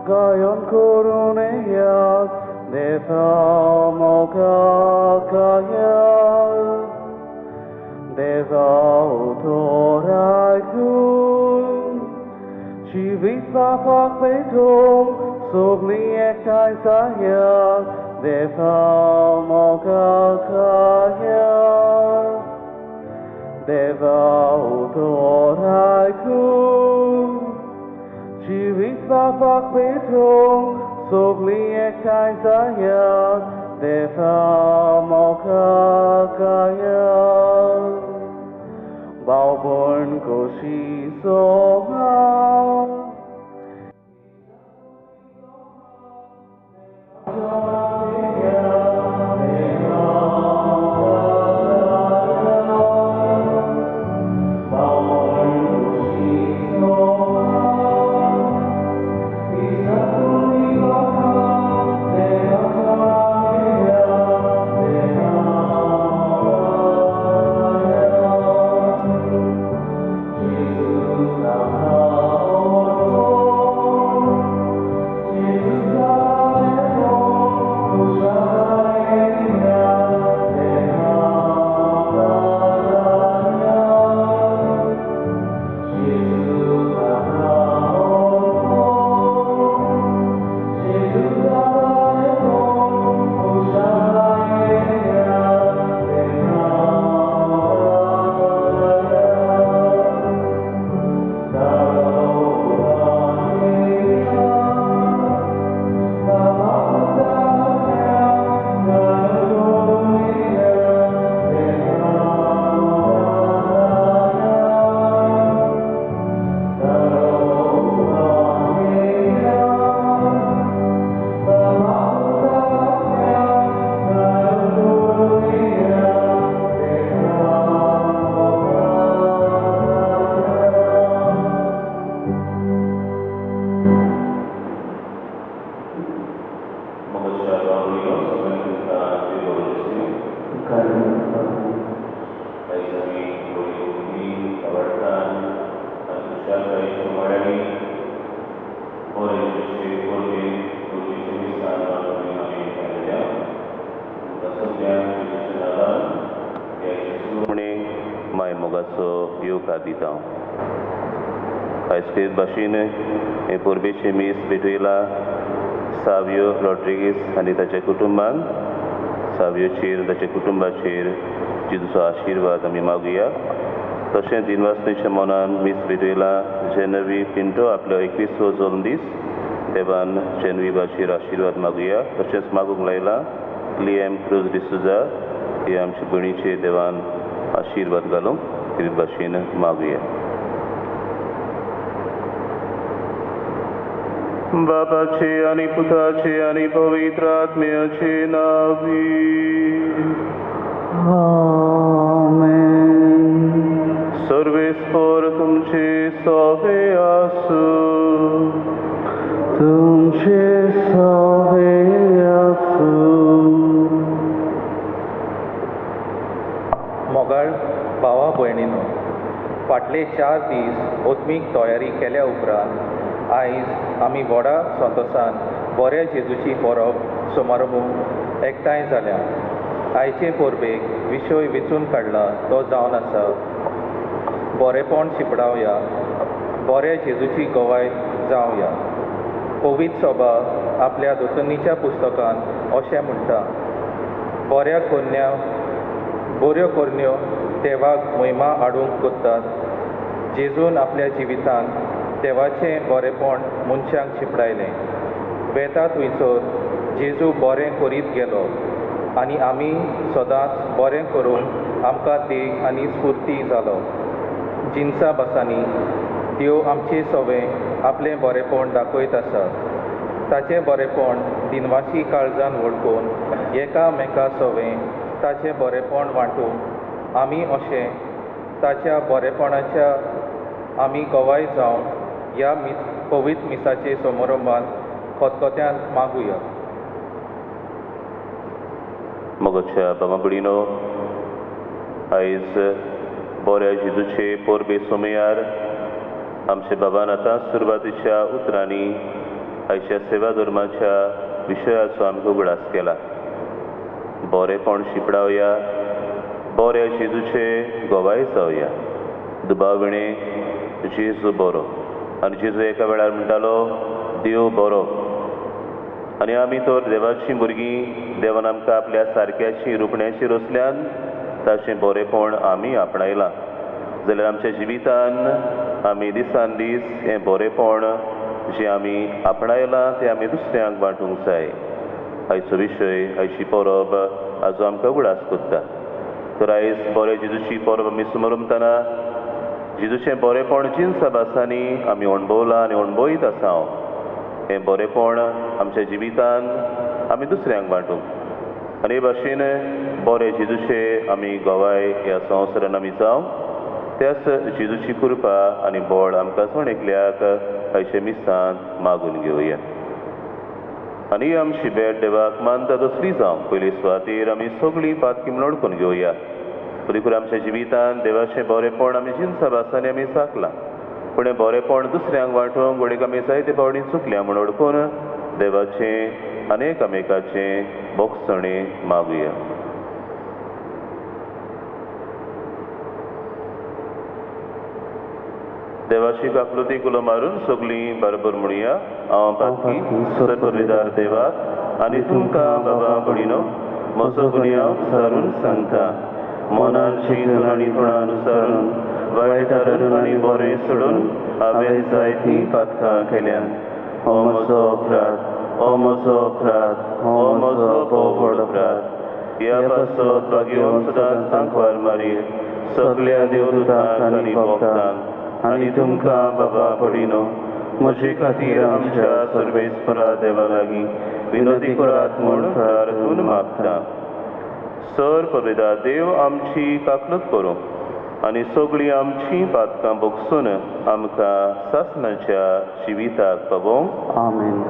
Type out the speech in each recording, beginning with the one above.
Gayon koruneyat Devamokakayat Devautoraikun Chivit vapak betom Sogli ektai sayat Devamokakayat Devautoraikun Chivit vapak betom Sogli ektai sayat Devamokakayat Bauborn koshi soma Espírito Bashine, e Purbice Miss Bituila, Savio Rodriguez, आणि त्याच्या कुटुंबान Savio chair त्याच्या कुटुंबाचेर जिजूचो आशीर्वाद आमी मागुया. तशेंच दिनवासनेच्या मनान miss बिटुला JNV Pinto आपलो 21वो जल्म दीस देवान जेनवीबाचेर आशीर्वाद मागुया. तशेंच मागूंक लायला लिएम क्रूज डिसुजा ही आमचे भयणीचेर देवान आशीर्वाद घालूंक ह्या भाशेन मागुया. बापाचे आणि पुताचे आणि पवित्र आत्म्याचे नावी. आमेन. सर्वेस्पर तुमचे सवे आसू. तुमचे सवे आसू. मोगाळ भावा भयणीनो, फाटले 4 दीस ओत्मीक तयारी केल्या उपरांत आयज आमी व्हडा संतोशान बऱ्या जेजूची परब समारंभ एकठांय जाल्या. आयचे परबेक विशय वेचून काडला तो जावन आसा बरेपण शिपडावया, बऱ्या जेजूची गोवाय जावया. पवित्र सभा आपल्या दोतोनीच्या पुस्तकान अशें म्हणटा, बऱ्यो कोरन्यो देवाक महिमा हाडूंक कोत्तात. जेजून आपल्या जिवितांत देवाचें बरेपण मनशांक शिपडायलें. वेतात वयसर जेजू बरें करीत गेलो आनी आमी सदांच बरें करूंक आमकां देख आनी स्फूर्ती जालो. जिन्सा बासांनी देव आमचे सवे आपलें बरेपण दाखयत आसा. ताचें बरेपण दिनवासी काळजान वळखून एकामेका सवे ताचें बरेपण वांटून आमी अशें ताच्या बरेपणाच्या आमी गवाय जावन ह्या पवित्र मिसाचे समारंभांत खतखत्यान मागुया. मोगाच्या भावा भयणीनो, आयज बऱ्या जेजूचे परबे सोमयार आमचे बाबान आतां सुरवातीच्या उतरांनी आयच्या सेवा धर्माच्या विशयाचो आमकां उगडास केला. बरेपण शिपडावया, बऱ्या जेजूचे गोवाय जावया. दुबाविणे जेजू बरो, आनी जेजू एका वेळार म्हणटालो देव बरो. आनी आमी तर देवाची भुरगीं, देवान आमकां आपल्या सारक्याची रुपण्याचेर रचल्यान ताचें बरेपण आमी आपणायलां. जाल्यार आमच्या जिवितान आमी दिसान दीस हें बरेपण जें आमी आपणायलां तें आमी दुसऱ्यांक वांटूंक जाय. आयचो विशय, आयची परब हाजो आमकां उगडास कोत्ता. तर आयज बरे जेजूची परब आमी समरमतना जेजूचें बरेपण जिन्स भासांनी आमी अणभवलां आनी अणभवीत आसा. हें बरेपण आमच्या जिवितान आमी दुसऱ्यांक वांटूंक आनी हे भाशेन बरे जेजूचे आमी गोवाय ह्या संवसारान आमी जावं. त्याच जेजूची कृपा आनी बळ आमकां सोण एकल्याक आयचे मिसांत मागून घेवया. आनी आमची भेट देवाक मानता तसली जावं. पयली सुवातेर आमी सगळीं पातकी म्हणून ओळखून घेवया. देखून आमच्या जिवितान देवाचें बरेपण आमी जिन्सा भासांनी आमी साकलां, पूण हें बरेपण दुसऱ्यांक वांटूंक घडीक आमी जायते फावटी चुकल्या म्हूण ओळखून देवाचें आनी एकामेकाचें बोगसणे मागुया. देवाची काकलुती कुलो मारून सगळीं बरोबर म्हणुया. हांव पातकी सर्वविदार देवाक आनी तुमकां बाबा भयणीनो म्हजो गुन्यांव सारून सांगता. मनान चिंतून आनी तोंडान उसारून वायटान आनी बरें सोडून हांवें जायतीं पातकां केल्यान. हो म्हजो अपराध, हो म्हजो अपराध, हो म्हजो भोव व्हड अपराध. ह्या पासत घेवन सदांच सांकवार मारीर सगळ्या देवदूतांक आनी भक्तांक आनी तुमकां बाबा भयणीनो म्हजे खातीर आमच्या सर्वेस्परा देवा लागीं विनोदी करात म्हूण प्रार्थून मागता. सर पवित्र देव आमची काकलूत करूं आनी सगळीं आमचीं पातकां भोगसून आमकां सासणाच्या जिविताक पावोवंक. आमेन.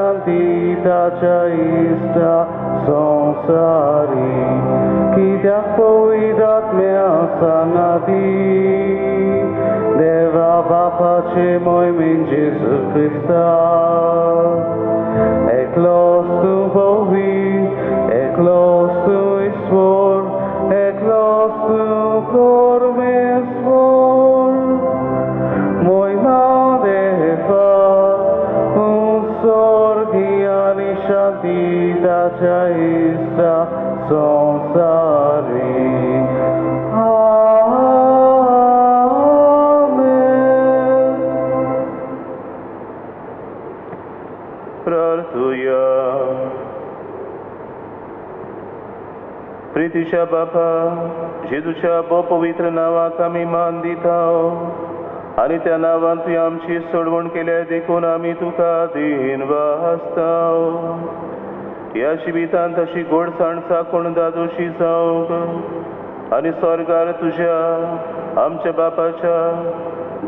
शांती ताच्या इष्टा संसारी कित्याक पवित्र आत्म्या सांगाती देवा बापाचे मोहिमेन जेजू क्रिस्ता एकलोस तूं पवित्र एकलोस तूं ईश्वर एकलोस तूं परमेश्वर मोहिमा देवा स्वर्गी आनी शांती ताच्या इष्टा संसारी प्रार्थुया. प्रितीच्या बापा जेजूच्या बो पवित्र नावाक आमी मान दिता आनी त्या नांवान तुवें आमची सोडवण केल्या देखून आमी तुका दिनवासता. ह्या जिवितांत अशी गोडसाण साकूण दादोशी जावंक आनी स्वर्गार तुज्या आमच्या बापाच्या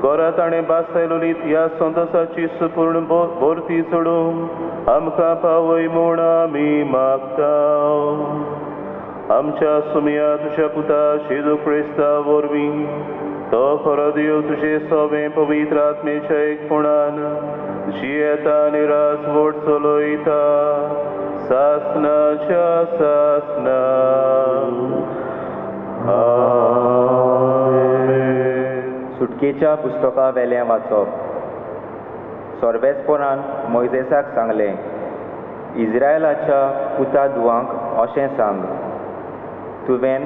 घरा ताणें बासयलोली ह्या संतोसाची सुपूर्ण भोरती सोडूंक आमकां पावय म्हूण आमी मागता. आमच्या सुमया तुज्या पुता जेजू क्रिस्ता वरवीं तो खरो देव तुजे सोबे पवित्र आत्मेच्या एकपणान जियेता आनी राजवट चलयता सासनाच्या सासना. सुटकेच्या पुस्तका वेलें वाचप. सोर्बेस्पोरान मोइजेसाक सांगलें, इस्रायलाच्या पुता दुवांक अशें सांग, तुवें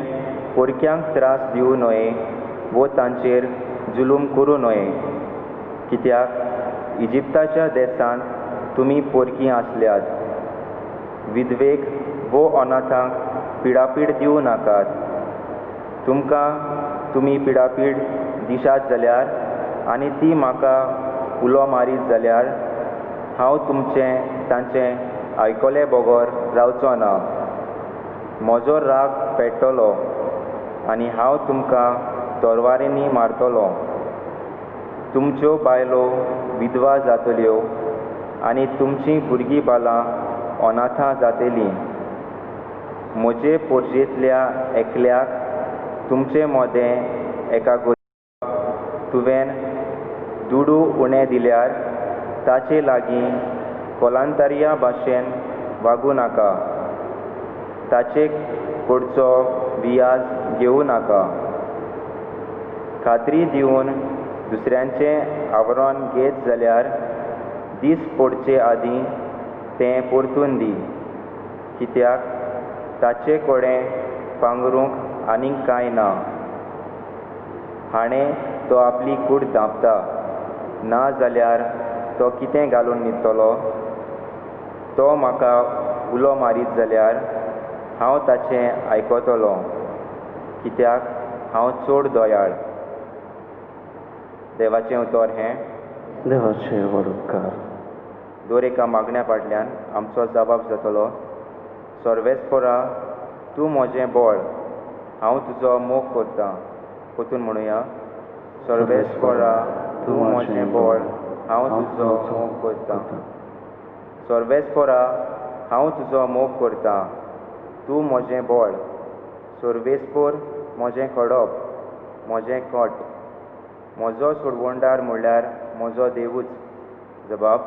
पोरक्यांक त्रास दिवं न्हये वो तांचेर जुलूम करूं न्हये. कित्याक इजिप्ताच्या देशांत तुमी पोरकीं आसल्यात. विधवेक वो अनाथांक पिडापीड दिवं नाकात. तुमकां तुमी पिडापीड दिशात जाल्यार आनी ती म्हाका उलो मारीत जाल्यार हांव तांचें आयकले बगोर रावचो ना. म्हजो राग पेट्टलो आनी हांव तुमकां तोरवारेनी मारतलो. तुमच्यो बायलो विधवा जातल्यो आनी तुमचीं भुरगीं बालां अनाथां जातलीं. म्हजे पोरजेंतल्या एकल्याक तुमचें मोदें एका गरीबाक तुवें दुडू उणें दिल्यार ताचे लागीं कोलांतरिया भाशेन वागूं नाका. ताचे कडचो वियाज घेवं नाका. खात्री दिवन दुसऱ्यांचें आवरण घेत जाल्यार दीस पडचे आदीं तें परतून दी. कित्याक ताचे कडेन पांगरूंक आनीक कांय ना. हाणें तो आपली कूड धांपता ना जाल्यार तो कितें घालून न्हिदतलो. तो म्हाका उलो मारीत जाल्यार हांव ताचें आयकतलों. कित्याक हांव चड दयाळ. देवाचें उतर हें, देवाचे व्हड उपकार. दर एका मागण्या फाटल्यान आमचो जबाब जातलो. सर्वेस्परा तूं म्हजें बळ, हांव तुजो मोग करतां. परतून म्हणुया, सर्वेस्परा तूं म्हजें बळ, हांव तुजो मोग करतां. सर्वेस्परा हांव तुजो मोग करतां. तूं म्हजें बळ. सर्वेस्पर म्हजें खडप, म्हजें कोट. म्हजो सोडवणदार म्हणल्यार म्हजो देवूच. जबाब,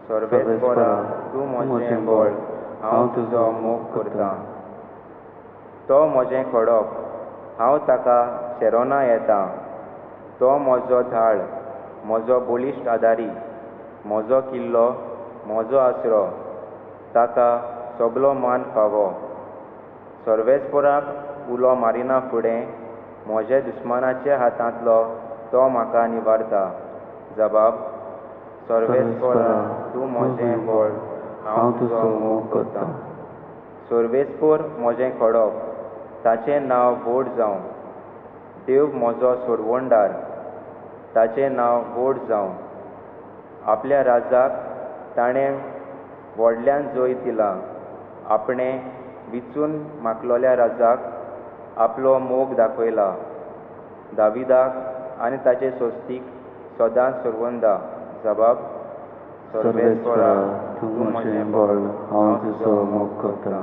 सर्वेस्परा तूं म्हजें बळ, हांव तुजो मोग करतां. तो म्हजें खडप, हांव ताका शेरोना येतां. तो म्हजो धाड, म्हजो बलिश्ट आदारी, म्हजो किल्लो, म्हजो आसरो. ताका सगलो मान फावो. सर्वेस्पराक उलो मारिना फुडें म्हज्या दुस्मानाच्या हातांतलो तो म्हाका निवारता. जबाब, सर्वेस्परा तूं म्हजें बळ, हांव तुजो मोग करतां. सर्वेस्पर म्हजें खडप, ताचें नांव व्हड जावं. देव म्हजो सोडवणदार, ताचें नांव व्हड जावं. आपल्या राजाक ताणें व्हडल्यान जय दिला. आपणें विचून मागलोल्या राजाक आपलो मोग दाखयला. दाविदाक आनी ताचे सोस्तीक सदांच सोडवंदा. जबाब, सर्वेस्परा तूं म्हजें बळ हांव तुजो मोग करतां.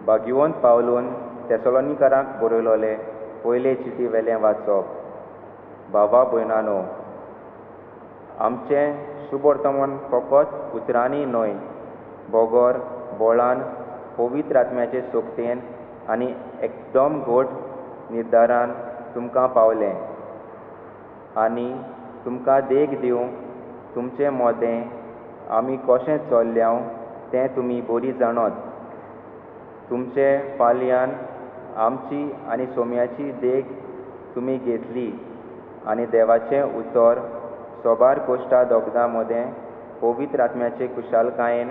भाग्यवंत पावलून तेसलोनिकारांक बरयलोलें पयलें चिटी वेलें वाचप. भावा भयणानो, आमचें शुभ वर्तमान फकत उतरांनी न्हय, बोगोर बोळान पवित्र आत्म्याचे सोबतेन आनी एकदम घोट निर्धारान तुमकां पावलें आनी तुमकां देख दिवंक तुमचें मोदें आमी कशें चल्ल्या तें तुमी बरी जाणत. तुमचे फाल्यान आमची आनी सोम्याची देख तुमी घेतली आनी देवाचें उतर सोबार कोश्टा दोगदां मदें पवित्र आत्म्याचे कुशालकायेन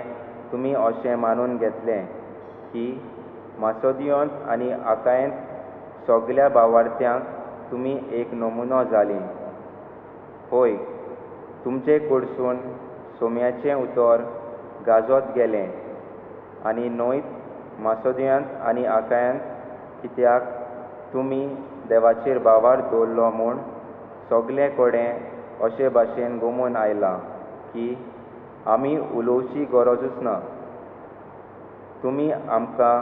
तुमी अशें मानून घेतलें की मासोदियोंत आनी आकायेंत सगल्या भावार्थ्यांक तुमी एक नमुनो जालीं. होय, तुमचे कडसून सोम्याचें उतर गाजोत गेलें आनी न्हयत मासोदियांत आनी आकायांत, कित्याक तुमी देवाचेर भावार दवरलो म्हूण सगळे कडेन अशे भाशेन गमून आयलां की आमी उलोवची गरजूच ना. तुमी आमकां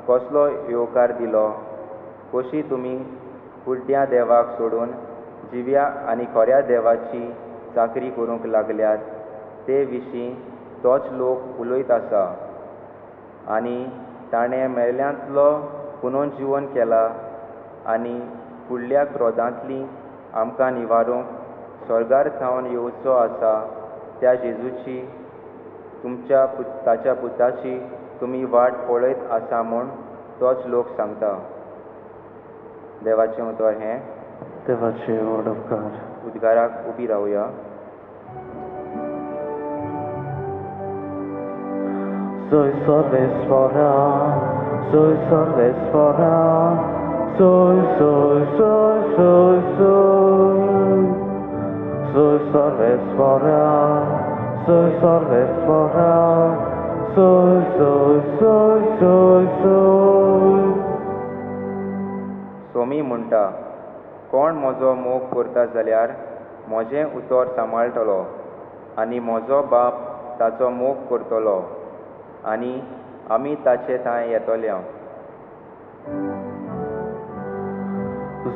कसलो येवकार दिलो, कशी तुमी कुड्ड्या देवाक सोडून जिव्या आनी खऱ्या देवाची चाकरी करूंक लागल्यात ते विशीं तोच लोक उलयत आसा. आनी ताणें मेल्यांतलो पुनर्जीवन केला आनी फुडल्या क्रोधांतली आमकां निवारूंक स्वर्गार थावन येवचो आसा त्या जेजूची ताच्या पुताची तुमी वाट पळयत आसा म्हूण तोच लोक सांगता. देवाचें उतर हें. देवाचे वडोवकार. उद्गाराक उबी रावया. Soy सर्वेस्परा, soy सर्वेस्परा, soy, soy, soy, soy, soy. Soy सर्वेस्परा, soy सर्वेस्परा, soy, soy, soy, soy, soy. Somi म्हणटा, कोण म्हजो मोग करता जाल्यार म्हजें उतर सांबाळटलो आनी म्हजो बाप ताचो मोग करतलो आनी आमी ताचे थंय येतल्या.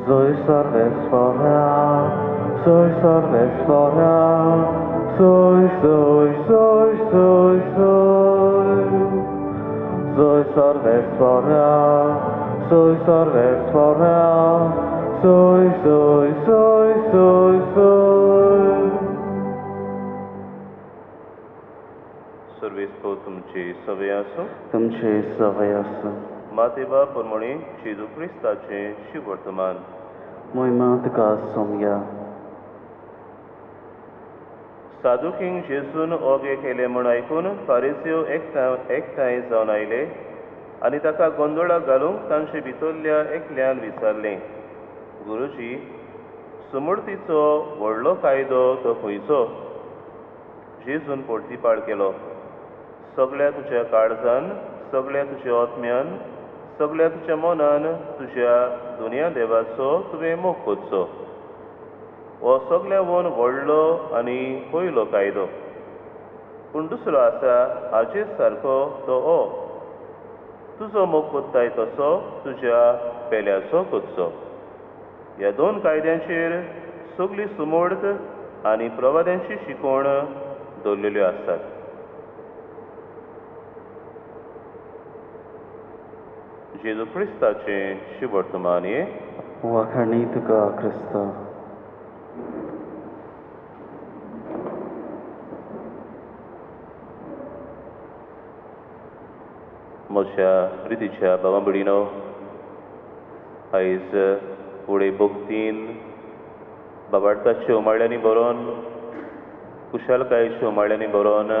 Soy सर्वेस्परा, soy सर्वेस्परा, soy, soy, soy, soy, soy. Soy सर्वेस्परा, soy सर्वेस्परा, soy, soy, soy, soy, soy. सर्वेस्पो तुमची सवय आसूं. तुमचे सवय आसूं. मातेवा परमणी जेजू क्रिस्ताचे शुभ वर्तमान. मोहिमा तुका सोमया. सादुकींक जेजून ओगे केले म्हूण आयकून फारिसियो एकठांय जावन आयले आनी ताका गोंदळाक घालूंक तांचे भितरल्या एकल्यान विचारलें, गुरुजी, सुमूर्तीचो व्हडलो कायदो तो खंयचो? जेजून परतीपाड केलो, सगळ्या तुज्या काळजान, सगळ्या तुज्या आत्म्यान, सगळ्या तुज्या मनान तुज्या दुनिया देवाचो तुवें मोग करचो. हो सगळ्यावन व्हडलो आनी पयलो कायदो. पूण दुसरो आसा हाचेर सारको तो हो, तुजो मोग कोत्ताय तसो तुज्या पेल्याचो करचो. ह्या दोन कायद्यांचेर सगळी सुमोर्त आनी प्रवाद्यांची शिकवण दवरलेल्यो आसात. जेजू क्रिस्ताचे शुभ वर्तमान. वाखाणी तुका क्रिस्त. म्हज्या प्रितीच्या भावां भयणीनो, आयज फुडें भक्तीन बाबार्थाच्यो उमाळ्यांनी बरोवन, कुशालकायेच्यो उमाळ्यांनी बरोवन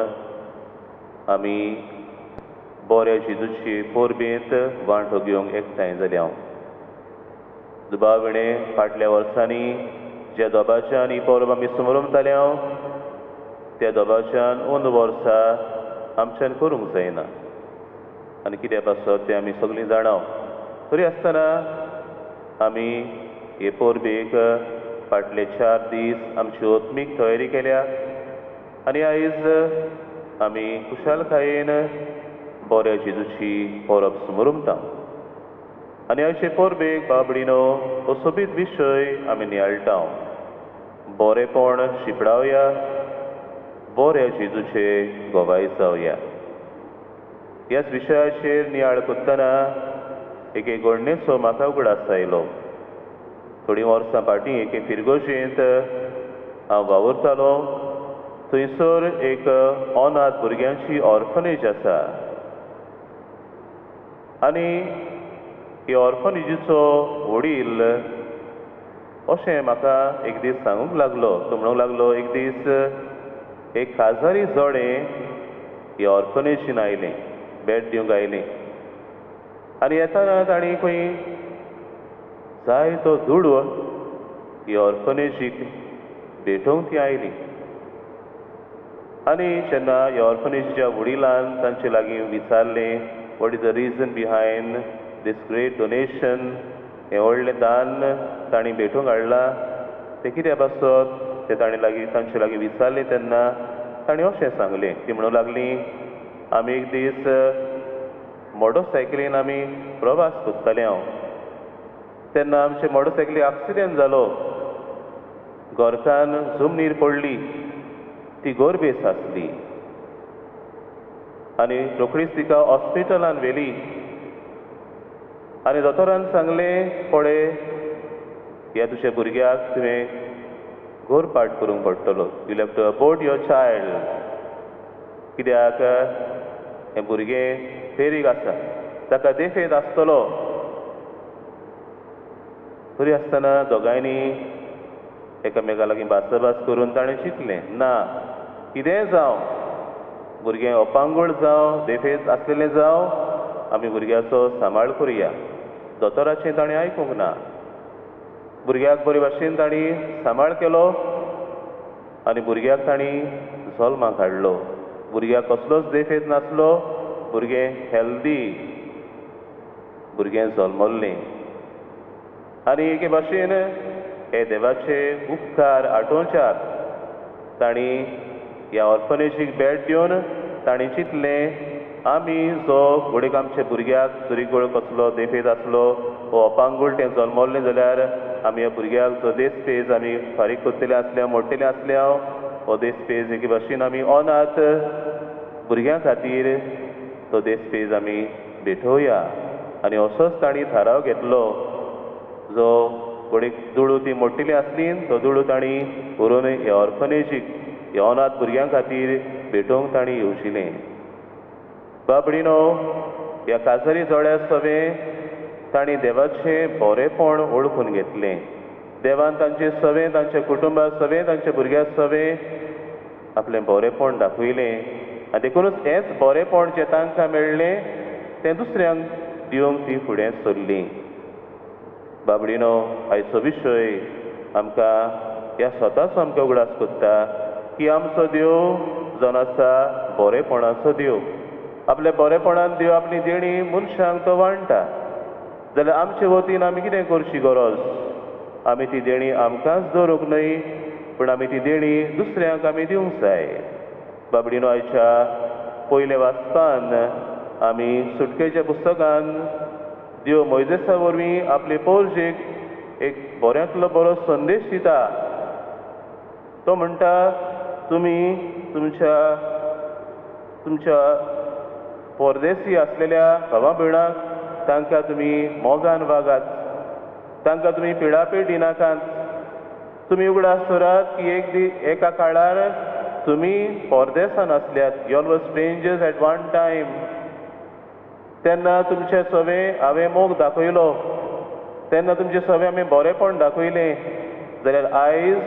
आमी बऱ्या जेजूची पोरबेंत वांटो घेवंक एकठांय जालीं. हांव दुबाविणे फाटल्या वर्सांनी ज्या दोबाच्यान ही परब आमी समोरमताले त्या दोबाच्यान अंद वर्सां आमच्यान करूंक जायना आनी कित्या पासत तें आमी सगळीं जाणां. तरी आसतना आमी हे परबेक फाटले 4 दीस आमची ओत्मीक तयारी केल्या आनी आयज आमी कुशालकायेन बऱ्या जेजूची परब समोर उमता आनी आयचे परबेक बाबडीनो हो सोबीत विशय आमी नियाळटा बरेपण शिपडावया बऱ्या जेजूचे गोवाय जावया ह्याच विशयाचेर नियाळ कोत्तना एक घडणेचो म्हाका उगडास आयलो थोडीं वर्सां फाटीं एके फिरगोशेंत हांव वावुरतालो थंयसर एक अनाथ भुरग्यांची ऑर्फनेज आसा आनी ही ऑर्फनेजीचो वडील अशें म्हाका एक दीस सांगूंक लागलो तो म्हणूंक लागलो एक दीस एक काजारी जोडें ही ऑर्फनेजीन आयलें बेड दिवंक आयलें आनी येताना तांणी खंय जाय तो दुडू ही ऑर्फनेजीक भेटोवंक ती आयली आनी जेन्ना ह्या ऑर्फनेजीच्या वडिलान तांचे लागीं विचारलें what is the reason behind this great donation हें व्हडलें दान तांणी भेटूंक हाडलां तें कित्या पासत तें तांचे लागीं विचारलें तेन्ना तांणी अशें सांगलें ती म्हणूंक लागलीं आमी एक दीस मोटरसायकलीन आमी प्रवास करतालें हांव तेन्ना आमचे मोटरसायकलीक एक्सिडेंट जालो घोरकान जमनीर पडली ती गोरबेस आसली आनी रोखडीच तिका हॉस्पिटलान व्हेली आनी दोतोरान सांगलें पळय ह्या तुज्या भुरग्याक तुवें गोरपाट करूंक पडटलो you have to abort your child कित्याक हें भुरगें फेरीक आसा ताका देफेत आसतलो तरी आसतना दोगांयनी एकामेका लागीं भासाभास करून ताणें चिंतलें ना कितेंय जावं भुरगें अपांगूळ जावं देफेत आसलेलें जावं आमी भुरग्याचो सांबाळ करुया दोतोराचें ताणें आयकूंक ना भुरग्याक बरे भाशेन तांणी सांबाळ केलो आनी भुरग्याक तांणी जल्माक हाडलो भुरग्याक कसलोच देफेत नासलो भुरगें हेल्दी भुरगें जल्मल्लें आनी एके भाशेन हे देवाचे उपकार आठोवच्याक तांणी ह्या ऑर्फनेजीक बेड दिवन तांणी चिंतलें आमी जो घोडयेक आमच्या भुरग्याक जरी कसलो देफेत आसलो वो अपांगूळ तें जल्मल्लें जाल्यार आमी ह्या भुरग्याक जो देस्पेज आमी फारीक करतले आसल्या मोडटले आसल्या हो देस्पेज एके भाशेन आमी अनाथ भुरग्यां खातीर तो देस्पेज आमी भेटोवया आनी असोच तांणी थाराव घेतलो जो घोडयेक दुडू ती मोडटली आसली तो दुडू तांणी व्हरून ह्या ऑर्फनेजीक ह्या अनाथ भुरग्यां खातीर भेटोवंक तांणी येवशिल्लें बाबडीनो ह्या काजारी जोड्या सवें तांणी देवाचें बरेपण ओळखून घेतलें देवान तांचे सवें तांच्या कुटुंबा सवें तांच्या भुरग्यां सवें आपलें बरेपण दाखयलें आनी देखूनच हेंच बरेपण जें तांकां मेळ्ळें तें दुसऱ्यांक दिवंक ती फुडें सरलीं बाबडीनो आयचो विशय आमकां ह्या स्वताचो आमकां उगडास कोत्ता की आमचो देव जावन आसा बरेपणाचो देव आपल्या बरेपणान देव आपली देणी मनशांक तो वांडटा जाल्यार आमचे वतीन आमी कितें करची गरज आमी ती देणी आमकांच दवरूंक न्हय पूण आमी ती देणी दुसऱ्यांक आमी दिवंक जाय बाबडीनो आयच्या पयले वाचपान आमी सुटकेच्या पुस्तकान देव मोइजेसा वरवीं आपले पौरजेक एक बऱ्यांतलो बरो संदेश दिता तो म्हणटा तुमी तुमच्या परदेसी आसलेल्या भावा भयणांक तांकां तुमी मोगान वागात तांकां तुमी पिडापेड दिनाकात तुमी उगडास दवरात की एका काळार तुमी परदेसान आसल्यात you all were strangers at one time तेन्ना तुमचे सवें हांवें मोग दाखयलो तेन्ना तुमचे सवें हांवें बरेपण दाखयलें जाल्यार आयज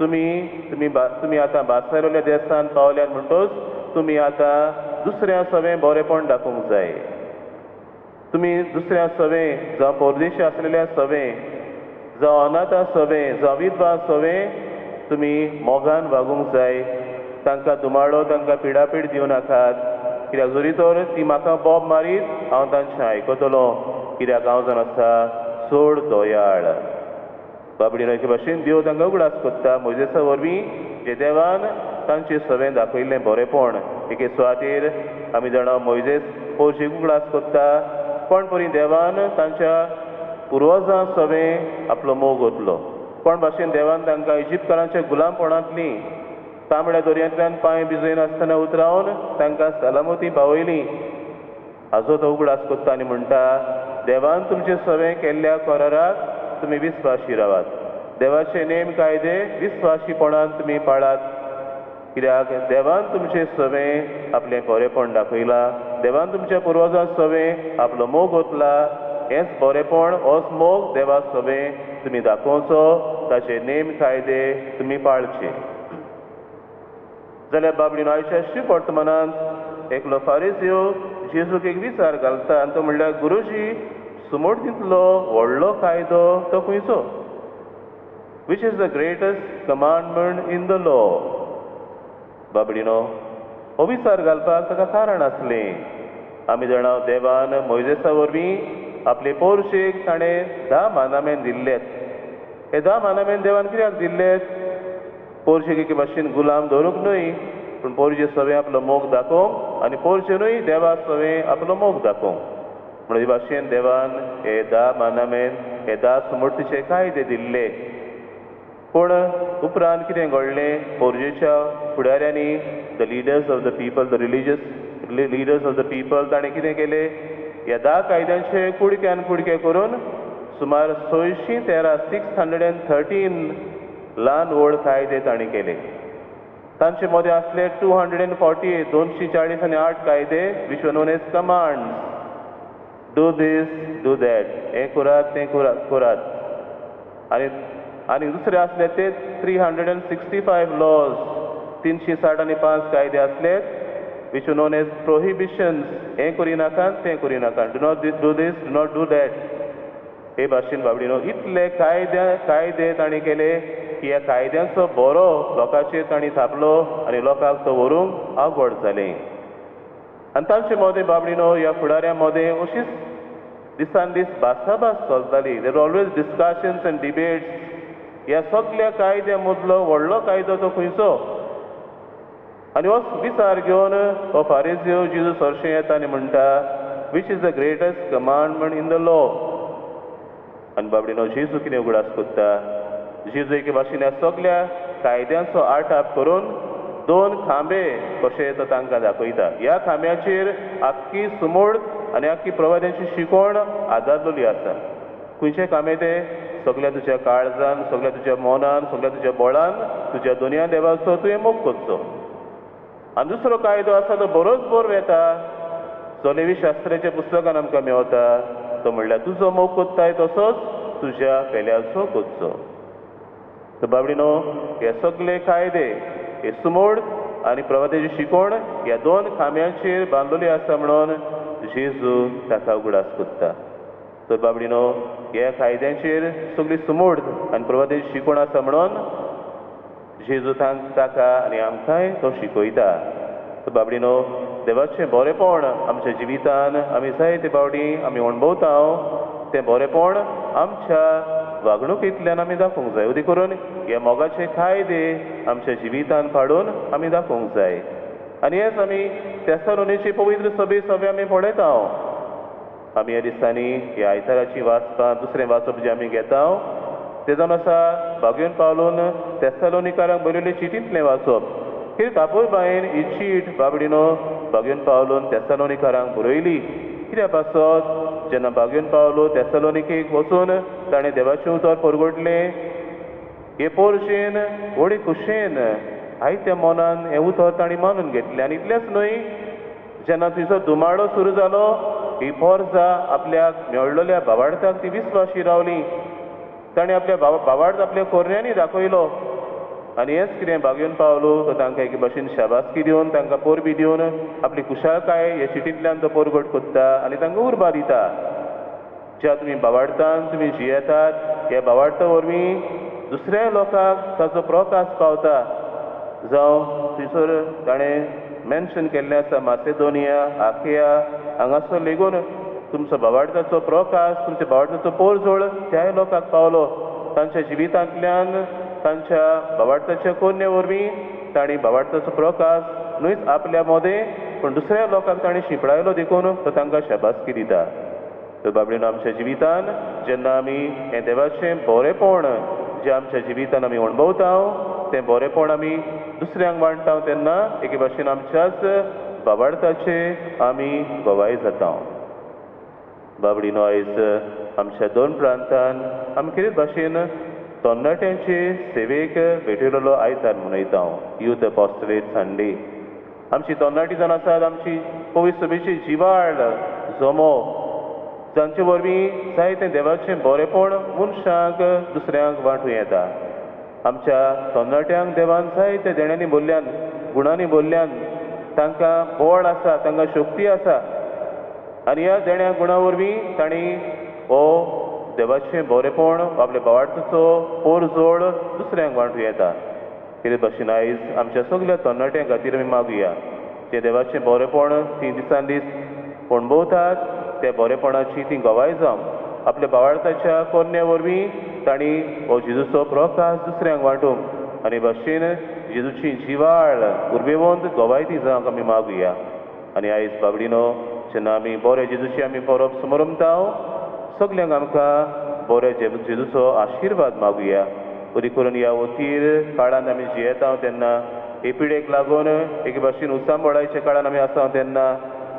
तुमी आतां भासायलोल्या देसान पावल्यात म्हणटच तुमी आतां दुसऱ्या सवें बरेपण दाखोवंक जाय तुमी दुसऱ्या सवें जावं परदेशी आसलेल्या सवें जावं अनाथा सवें जावं विधवा सवें तुमी मोगान वागूंक जाय तांकां दुमाडो तांकां पिडापीड दिवं नाकात कित्याक जरी तर ती म्हाका बोब मारीत हांव तांचें आयकतलो कित्याक हांव जावन आसा चड दोयाळ बाबडीनो एके भाशेन देव तांकां उगडास कोत्ता मोइजेसा वरवीं जे देवान तांचे सवें दाखयल्लें बरेपण एके सुवातेर आमी जाणा मोइजेस पोरशेक उगडास कोत्ता कोण परी देवान तांच्या पुर्वजां सवें आपलो मोग ओतलो कोण भाशेन देवान तांकां इजिप्तकारांच्या गुलामपणांतली तांबड्या दर्यांतल्यान पांय भिजयन आसतना उतरावन तांकां सलामती पावयली हाजो तो उगडास कोत्ता आनी म्हणटा देवान तुमचे सवें केल्ल्या कराराक तुमी विस्वाशी रावात देवाचे नेम कायदे विस्वाशीपणान तुमी पाळात कित्याक देवान तुमचे सवें आपलें बरेपण दाखयलां देवान तुमच्या पुर्वजां सवें आपलो मोग ओतला हेंच बरेपण होच मोग देवा सवें तुमी दाखोवचो ताचे नेम कायदे तुमी पाळचे जाल्यार बाबडीनो आयच्या शिव वर्तमानांत एकलो फारिजियो जेजूक एक विचार घालता आनी तो म्हणल्यार गुरुजी सुमोटणींतलो व्हडलो कायदो तो खंयचो which is the greatest commandment in the law बाबडीनो हो विचार घालपाक ताका कारण आसलें आमी जाणा देवान मोइजेसा वरवीं आपले पोरशेक ताणें 10 मानामेंट दिल्लेत हे 10 मानामेंट देवान कित्याक दिल्लेत पोरशेक एके भाशेन गुलाम दवरूंक न्हय पूण पोरशे सवें आपलो मोग दाखोवंक आनी पोरशेनूय देवा सवें आपलो मोग दाखोवंक म्हणून हे भाशेन देवान हे 10 मानामेंट हे 10 सुमोटणीचे कायदे दिल्ले पूण उपरांत कितें घडलें पोरजेच्या फुडाऱ्यांनी the leaders of the people the religious leaders of the people ताणें कितें केलें ह्या 10 कायद्यांचे कुडक्यान कुडके करून सुमार 613 ल्हान व्हड कायदे ताणें केले तांचे मदें आसले 248 कायदे which were known as commands do this do that हें करात तें करात आनी दुसरे आसले ते 365 लॉज 365 कायदे आसले which were known as prohibitions हें करी नाकात तें करी नाकात do not do this do not do that हे भाशेन बाबडीनो इतले कायदे ताणें केले की ह्या कायद्यांचो बरो लोकांचेर तांणी थापलो आनी लोकांक तो व्हरूंक आवड जालें आनी तांचे मदें बाबडीनो ह्या फुडाऱ्यां मदें अशीच दिसान दीस भासाभास चलताली देर ऑलवेज डिस्कशन्स एंड डिबेट्स ह्या सगळ्या कायद्या मदलो व्हडलो कायदो तो खंयचो आनी हो विचार घेवन हो फारिजियो जेजू सरशें येता आनी म्हणटा which is the greatest commandment in the law आनी बाबडीनो जेजू कितें उगडास कोत्ता जेजू एके भाशेन ह्या सगळ्या कायद्यांचो आटाप करून 2 खांबे कशे तो तांकां दाखयता ह्या खांब्याचेर आख्खी सुमोड आनी आख्खी प्रवाद्यांची शिकवण आदारलेली आसा खंयचे खांबे ते सगळ्या तुज्या काळजान सगळ्या तुज्या मोनान सगळ्या तुज्या बळान तुज्या दोनया देवाचो तुवें मोग करचो आनी दुसरो कायदो आसा तो बरोच येता जो लेवी शास्त्राच्या पुस्तकान आमकां मेवता तो म्हणल्यार तुजो मोग कोत्ताय तसोच तुज्या पेल्याचो कोत्चो तर बाबडीनो हे सगळे कायदे हे सुमोड आनी प्रवाद्याची शिकवण ह्या 2 खांब्यांचेर बांदलेली आसा म्हणून जेजू ताका उगडास कोत्ता तर बाबडीनो ह्या कायद्यांचेर सगळी सुमोड आनी प्रवाद्याची शिकवण आसा म्हणून जेजू ताका आनी आमकांय तो शिकयता तर बाबडीनो देवाचें बरेपण आमच्या जिवितान आमी जायते फावटी आमी अणभवता तें बरेपण आमच्या वागणुकींतल्यान आमी दाखोवंक जाय उदी करून हे मोगाचे कायदे आमच्या जिवितान पाडून आमी दाखोवंक जाय आनी हेच आमी तेसालोनीची पवित्र सभे आमी पळयता आमी ह्या दिसांनी ह्या आयताराची वाचपां दुसरें वाचप जें आमी घेता तें जावन आसा भाग्यन पावलून तेसालोनिकारांक बरयल्ले चिटींतलें वाचप कितें तापोय बायेन ही चीट बाबडीनो भाग्यन पावलून तेसालोनिकारांक बरयली कित्याक पासत जेन्ना भाग्यन पावलो तेसालोनिकेक वचून ताणें देवाचें उतर परगटलें हे पोरशेन व्हडी खुशेन आयत्या मोनान हें उतर ताणें मानून घेतलें आनी इतलेंच न्हय जेन्ना तुजो धुमाडो सुरू जालो ही पोरजां आपल्याक मेळ्ळल्या भावार्थाक ती विस्वाशी रावली ताणें आपल्या भावार्थ आपल्या खोर्यांनी दाखयलो आनी हेंच कितें भाग्यन पावलो तो तांकां एके भाशेन शाबासकी दिवन तांकां पोरबी दिवन आपली कुशाळकाय हे चिटींतल्यान तो परगट कोत्ता आनी तांकां उर्बा दिता ज्या तुमी भावार्थान तुमी जियेतात ह्या भावार्था वरवीं दुसऱ्या लोकांक ताचो प्रकाश पावता जावं थंयसर ताणें मेन्शन केल्लें आसा मासेदोनिया आखिया हांगासर लेगून तुमचो भावार्थाचो प्रकाश तुमच्या भावार्थाचो पोरजोळ त्याय लोकांक पावलो तांच्या जिवितांतल्यान तांच्या भावार्थाच्या कोन्ये वरवीं ताणी भावार्थाचो प्रकाश न्हूच आपल्या मोदे पूण दुसऱ्या लोकांक ताणी शिंपडायलो देखून तो तांकां शाबासकी दिता. तर बाबडीन आमच्या जिवितान जेन्ना आमी हें देवाचें बरेंपण जें आमच्या जिवितान आमी अणभवता तें बरेंपण आमी दुसऱ्यांक वांटता तेन्ना एके भाशेन आमच्याच भावार्थाचे आमी गवाय जाता. बाबडीनो आयज आमच्या 2 प्रांतान आमी कितें भाशेन तरणाट्यांचे सेवेक भेटयलेलो आयतार मनयता यूथ अपॉस्टलेट संडे. आमची तरणाटी जावन आसात आमची पवित्र सभेची जिवाळ जमो जांचे वरवीं जायतें देवाचें बरेंपण मनशांक दुसऱ्यांक वांटूं येता. आमच्या तरणाट्यांक देवान जायते देण्यांनी भरल्यान गुणांनी भरल्यान तांकां बळ आसा तांकां शक्ती आसा आनी ह्या देण्या गुणां वरवीं तांणी हो देवाचें बरेंपण आपल्या भावार्थाचो पोरजोड दुसऱ्यांक वांटूं येता. कितें भाशेन आयज आमच्या सगळ्या तरणाट्यां खातीर आमी मागुया जें देवाचें बरेंपण तीं दिसान दीस अणभवतात त्या बरेंपणाची ती गवाय जावंक आपल्या भावार्थाच्या कोन्या वरवीं तांणी हो जेजूचो प्रकाश दुसऱ्यांक वांटूंक आनी भाशेन जेजूची जिवाळ उर्बेवंत गवायती जावंक आमी मागुया. आनी आयज बाबडीनो जेन्ना आमी बरे जेजूची आमी परब समरमता सगल्यांक आमकां बरे जेजूचो आशिर्वाद मागुया. बरी करून ह्या वतीर काळान आमी जियेता तेन्ना हे पिडेक लागून एके भाशेन उसांबळाच्या काळान आमी आसा तेन्ना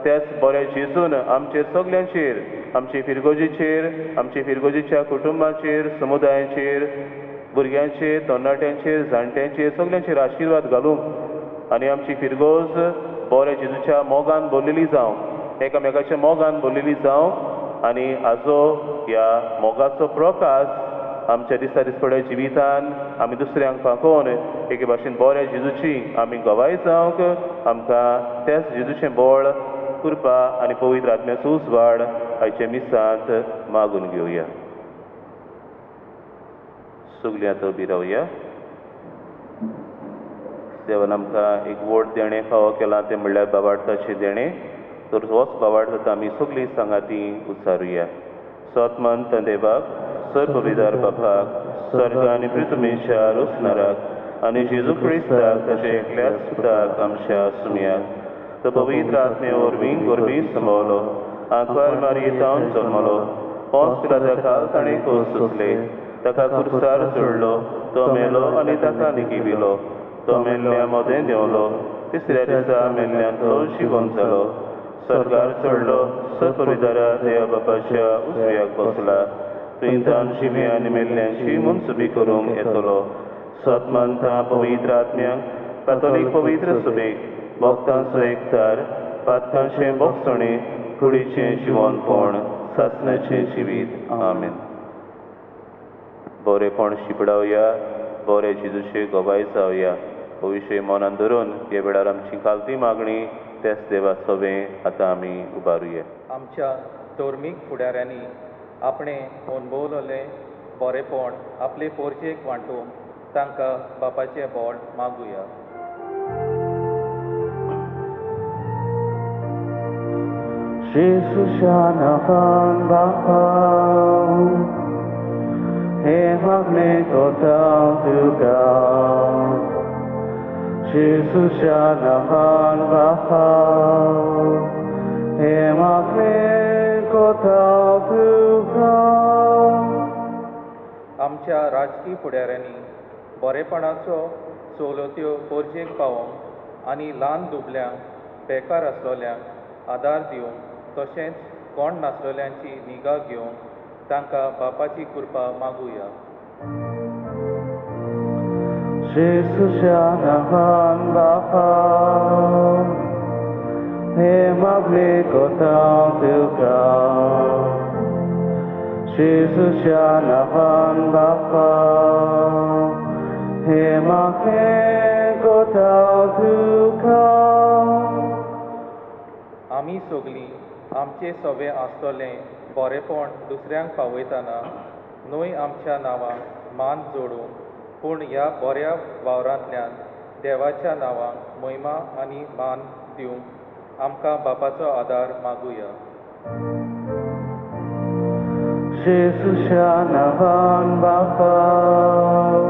त्याच बऱ्या जेजून आमचेर सगल्यांचेर आमचे फिरगोजीचेर आमचे फिरगोजीच्या कुटुंबाचेर समुदायाचेर भुरग्यांचेर तरणाट्यांचेर जाणट्यांचेर सगल्यांचेर आशिर्वाद घालूंक आनी आमची फिरगोज बऱ्या जेजूच्या मोगान भरलेली जावं एकामेकाच्या मोगान भरलेली जावं आनी हाजो ह्या मोगाचो प्रकाश आमच्या दिसा दिसपड्या जिवितान आमी दुसऱ्यांक पाकोवन एके भाशेन बऱ्या जेजूची आमी गवाय जावंक आमकां त्याच जेजूचें बळ कृपा आनी पवित्र आत्म्याचो उजवाड आयच्या मिसांत मागून घेवया. सगळीं आतां उबी रावया. देवान आमकां एक व्हड देणें फावो केलां तें म्हणल्यार भावार्थाचें देणें. तर होच भावार्थ आमी सगळीं सांगाती उच्चारुया. सतमंत देवाक सर्वविदार बापाक स्वर्ग आनी पृथ्वीच्या रुसनाराक आनी जेजू क्रिस्ताक ताचे एकल्याच सुताक आमच्या सुमयाक तो पवित्र आत्मे वरवीं गोरबी संभवलो आंकवार मारयेतावन जल्मलो पोंस पिलाता काल ताणें खोस सुचले ताका कुर्सार चडलो तो मेलो आनी ताका निगिविलो तो मेल्ल्या मोदें देंवलो तिसऱ्या दिसा मेल्ल्यान तो जिवंत जालो स्वर्गार चडलो सर्वविदारा देवा बापाच्या उजव्याक बसला तुयेंतान जिव्या आनी मेल्ल्यांची मुनसुबी करूंक येतलो. सतमंता पवित्र आत्म्याक कातोलीक पवित्र सभेक भक्तांचो एकतार पातकांचें भोगसणे कुडीचें जिवनपण सासणाचें जिवीत आमेन. बरेपण शिपडावया बरे जेजूचे गवाय जावया हो विशय मनान धरून ह्या वेळार आमची खालती मागणी त्याच देवा सवें आतां आमी उबारुया. आमच्या धर्मीक फुडाऱ्यांनी आपणे अणभवलेलें बरेपण आपले पोरचेक वांटूंक तांकां बापाचें board मागुया. Jezusia nahan bapau he magne kotau tukau Jezusia nahan bapau he magne kotau tukau. आमच्या राजकीय फुडाऱ्यांनी बरेपणाचो सवलत्यो पोरचेक पावोवंक आनी ल्हान दुबल्यांक बेकार आसलोल्यांक आदार दिवंक तशेंच कोण नासलेल्यांची निगा घेवंक तांकां बापाची कृपा मागुया. Jezusia nahan bapau he magne kotau tukau Jezusia nahan bapau he magne kotau tukau. आमी सगळीं आमचे सवे आसतलें बरेपण दुसऱ्यांक पावयतना न्हय आमच्या नांवांक मान जोडूंक पूण ह्या बऱ्या वावरांतल्यान देवाच्या नांवांक महिमा आनी मान दिवंक आमकां बापाचो आदार मागुया. Jezusia nahan bapau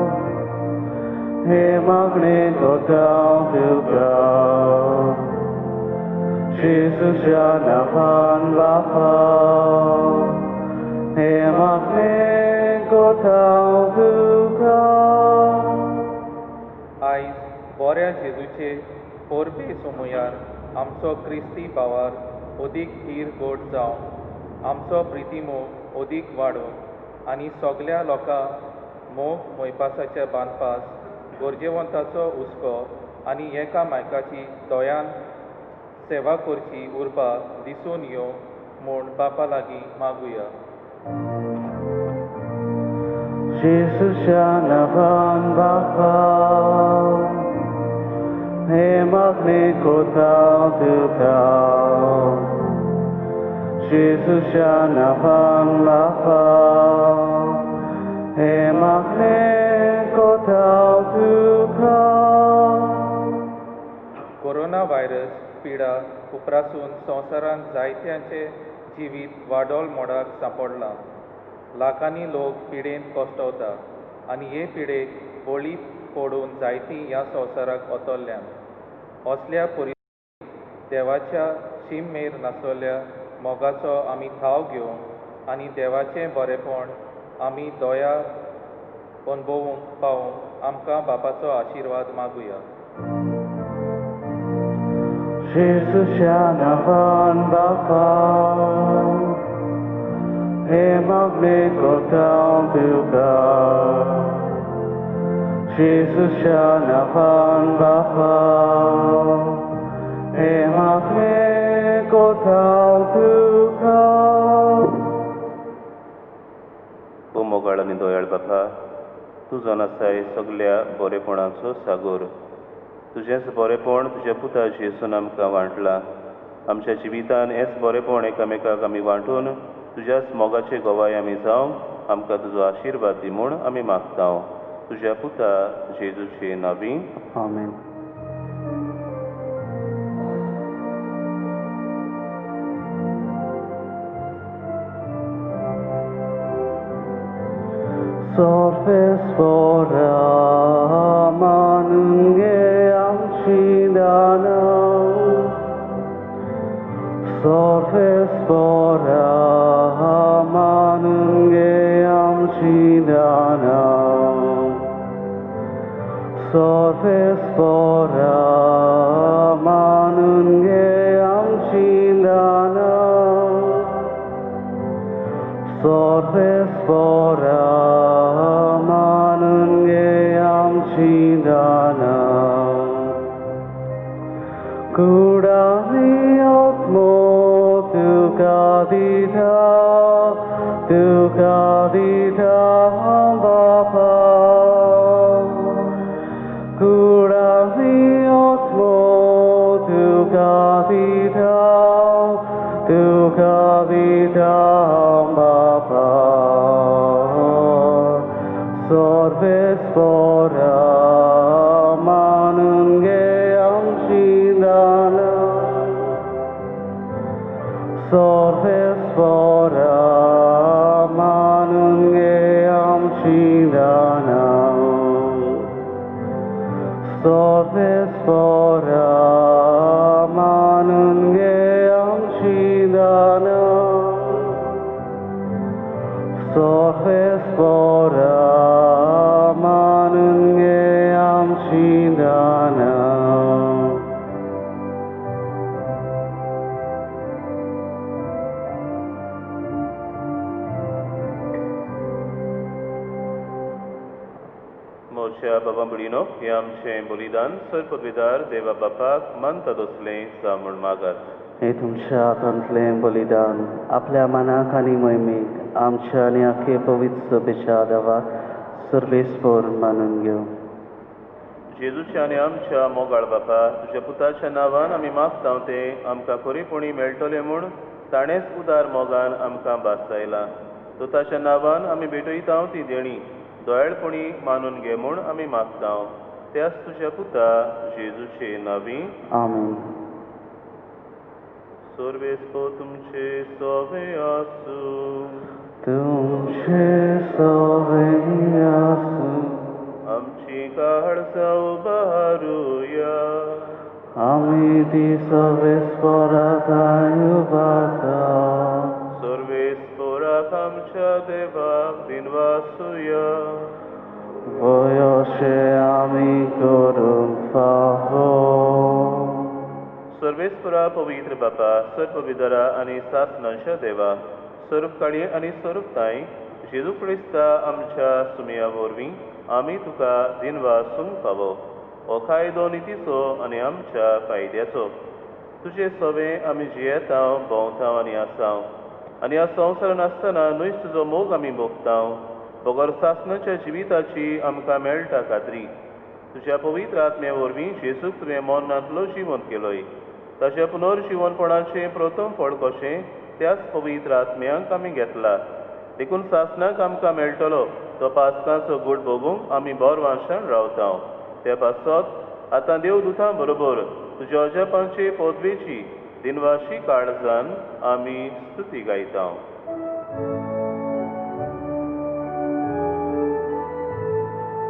हे मागणे कोताव तुका जेजूच्या नांवान बापा हे मागणे कोताव तुका आयज बऱ्या जेजूचे पोरबे सोमुयार आमचो क्रिस्ती भावार अदीक धीर गोड जावं आमचो प्रितीमोग अदीक वाडूं आनी सगल्या लोकांक मोग मोयपासाच्या बांदपास गरजेवंताचो हुस्को आनी एकामेकाची दोयान सेवा करची उरपा दिसून येवं म्हूण बापा लागीं मागुया जेजूच्या नांवान बापा हे मागणे कोताव तुका जेजूच्या नांवान बापा हे मागणे कोताव तुका कोरोना व्हायरस पिडा उपरासून संवसारांत जायत्यांचे जिवीत वाडोळ मोडाक सांपडलां लाखांनी लोक पिडेंत कोसतवता आनी हे पिडेक बळी पडून जायतीं ह्या संवसाराक ओतरल्यांत असल्या परिस्थितींत देवाच्या शिमेर नासलेल्या मोगाचो आमी ठाव घेवंक आनी देवाचें बरेपण आमी दोया अणभवूंक पावूंक आमकां बापाचो आशिर्वाद मागुया जेजूच्या नांवान बापा हे मागणे कोताव तुका जेजूच्या नांवान बापा हे मागणे कोताव तुका ओ मोगाळ आनी दोयाळ बापा तूं जावन आसाय सगल्या बरेपणाचो सागोर तुजेंच बरेपण तुज्या पुता जेजून आमकां वांटलां आमच्या जिवितान हेंच बरेपण एकामेकाक आमी वांटून तुज्याच मोगाचे गोवाय आमी जावंक आमकां तुजो आशिर्वाद दी म्हूण आमी मागतांव तुज्या पुता जेजूचे नांवी आमेन Sorfes fora manunge amchidana Sorfes fora manunge amchidana Sorfes fora manunge amchidana Sorfes fora Chindana Kudani Atmo Tukadita Bapa Kudani Atmo Tukadita Bapa Sorves fora manunge amchindana Sorves fora manunge amchindana Sorves fora manunge amchindana Sorves fora मोशा बाबा बुडीनो हे आमचें बलिदान सरपदवीदार देवा बापाक मानता दसलें जा म्हूण मागात हे तुमच्या हातांतलें बलिदान आपल्या मनाक आनी मोहिमेक आमच्या आनी आखे पवित्र सभेच्या देवाक सर्वेस्पर मानून घेवं जेजूच्या आनी आमच्या मोगाळ बापा तुज्या पुताच्या नांवान आमी मागतांव तें आमकां खरीपणी मेळटलें म्हूण ताणेंच उदार मोगान आमकां बासायलां तो ताच्या नांवान आमी भेटयतांव ती देणी दोळ्याळपणी मानून घे म्हूण आमी मागतांव त्याच तुज्या पुता जेजूचे नांवी आमेन सर्वेस्पो तुमचे सोवे आसूं तुमचे सोवे आसूं आमची काळजा उबारुया आमी ती सर्वेस्पराताय उबारता सर्वेस्पराक आमच्या देवाक दिनवासुया वयशे आमी करूंक फावो सर्वेस्परा पवित्र बापा सर्पविदारा आनी सासनांच्या देवा स्वरूपकाळी आनी स्वरूपताय जेजू क्रिस्ता आमच्या सुमया वरवीं आमी तुका दिनवासूंक फावो हो कायदो नितीचो आनी आमच्या फायद्याचो तुजे सवें आमी जियेतांव भोंवतांव आनी आसांव आनी ह्या संवसारान आसतना न्हयच तुजो मोग आमी भोगतांव बगर सासनाच्या जिविताची आमकां मेळटा खात्री तुज्या पवित्र आत्म्या वरवीं जेजूक तुवें मरणांतलो जिवंत केलोय ताच्या पुनर्जिवनपणाचें प्रथम फळ कशें त्याच पवित्र आत्म्यांक आमी घेतला देखून सासनाक आमकां मेळटलो तो पास्कांचो गूड भोगूंक आमी बोरवांशान रावतांव त्या पासत आतां देवदूतां बरोबर तुज्या अजापांचे पदवेची दिनवाशी काळजान आमी स्तुती गायतांव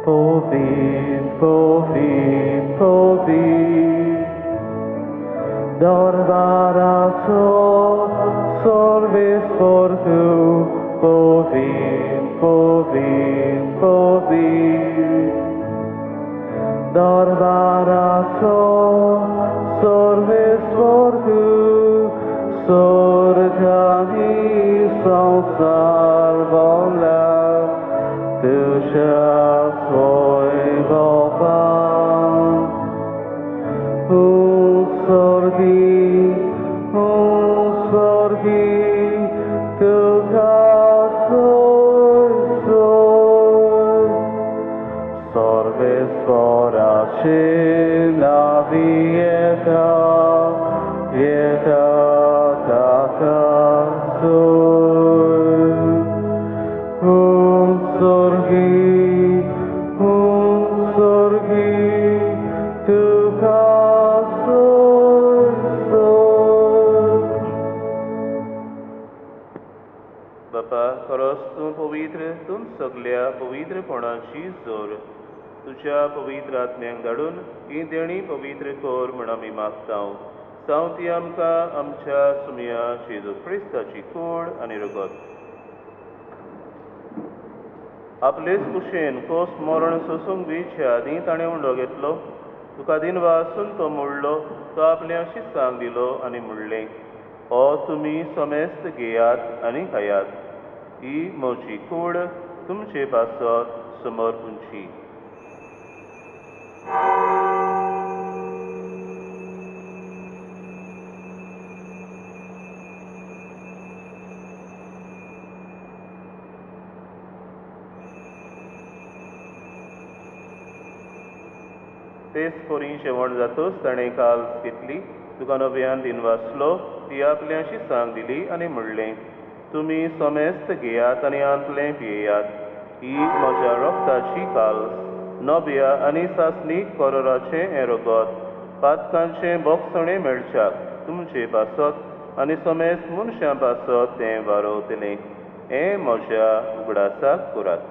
Povit, povit, povit Dorvaraso solvis portu Povit, povit, povit Dorvaraso solvis portu Sorgani sansar vola Tu shall swojego Pan Usorgi Tu kasoj Sorve spora na wieka Wieka taka बापा खरोच तूं पवित्र तूं सगल्या पवित्रपणाची जोर तुज्या पवित्र आत्म्यांक धाडून ही देणी पवित्र कोर म्हण आमी मागतांव जावं ती आमकां आमच्या सुमया जेजू क्रिस्ताची कूड आनी रगत आपलेच कुशेन कोस मरण सोसूंक बीच्या आदीं ताणें उंडो घेतलो तुका दिन वासून तो मोडलो तो आपल्या शिस्सांक दिलो आनी म्हणलें हो तुमी समेस्त घेयात आनी खायात ही म्हजी कूड तुमचे पासत समर्पूंची तेच पोरी जेवण जातच ताणें काल घेतली तुका नव्यान दिन वाचलो ती आपल्याशी सांग दिली आनी म्हणलें तुमी समेस्त घेयात आनी आंतलें पियेयात ही म्हज्या रक्ताची काल्स नव्या आनी सासणीक कोरोराचें हें रगत पातकांचें बोगसणें मेळच्याक तुमचे पासत आनी समेस्त मनशां पासत तें वारोवतलें हें म्हज्या उगडासाक करात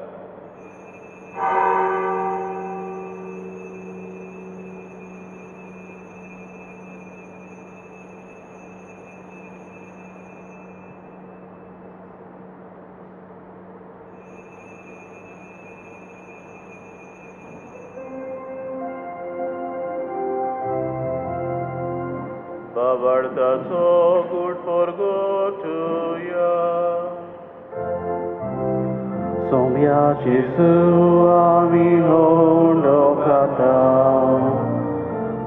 Bavardaso good forgotuya. Somia Jesu ami hondo kata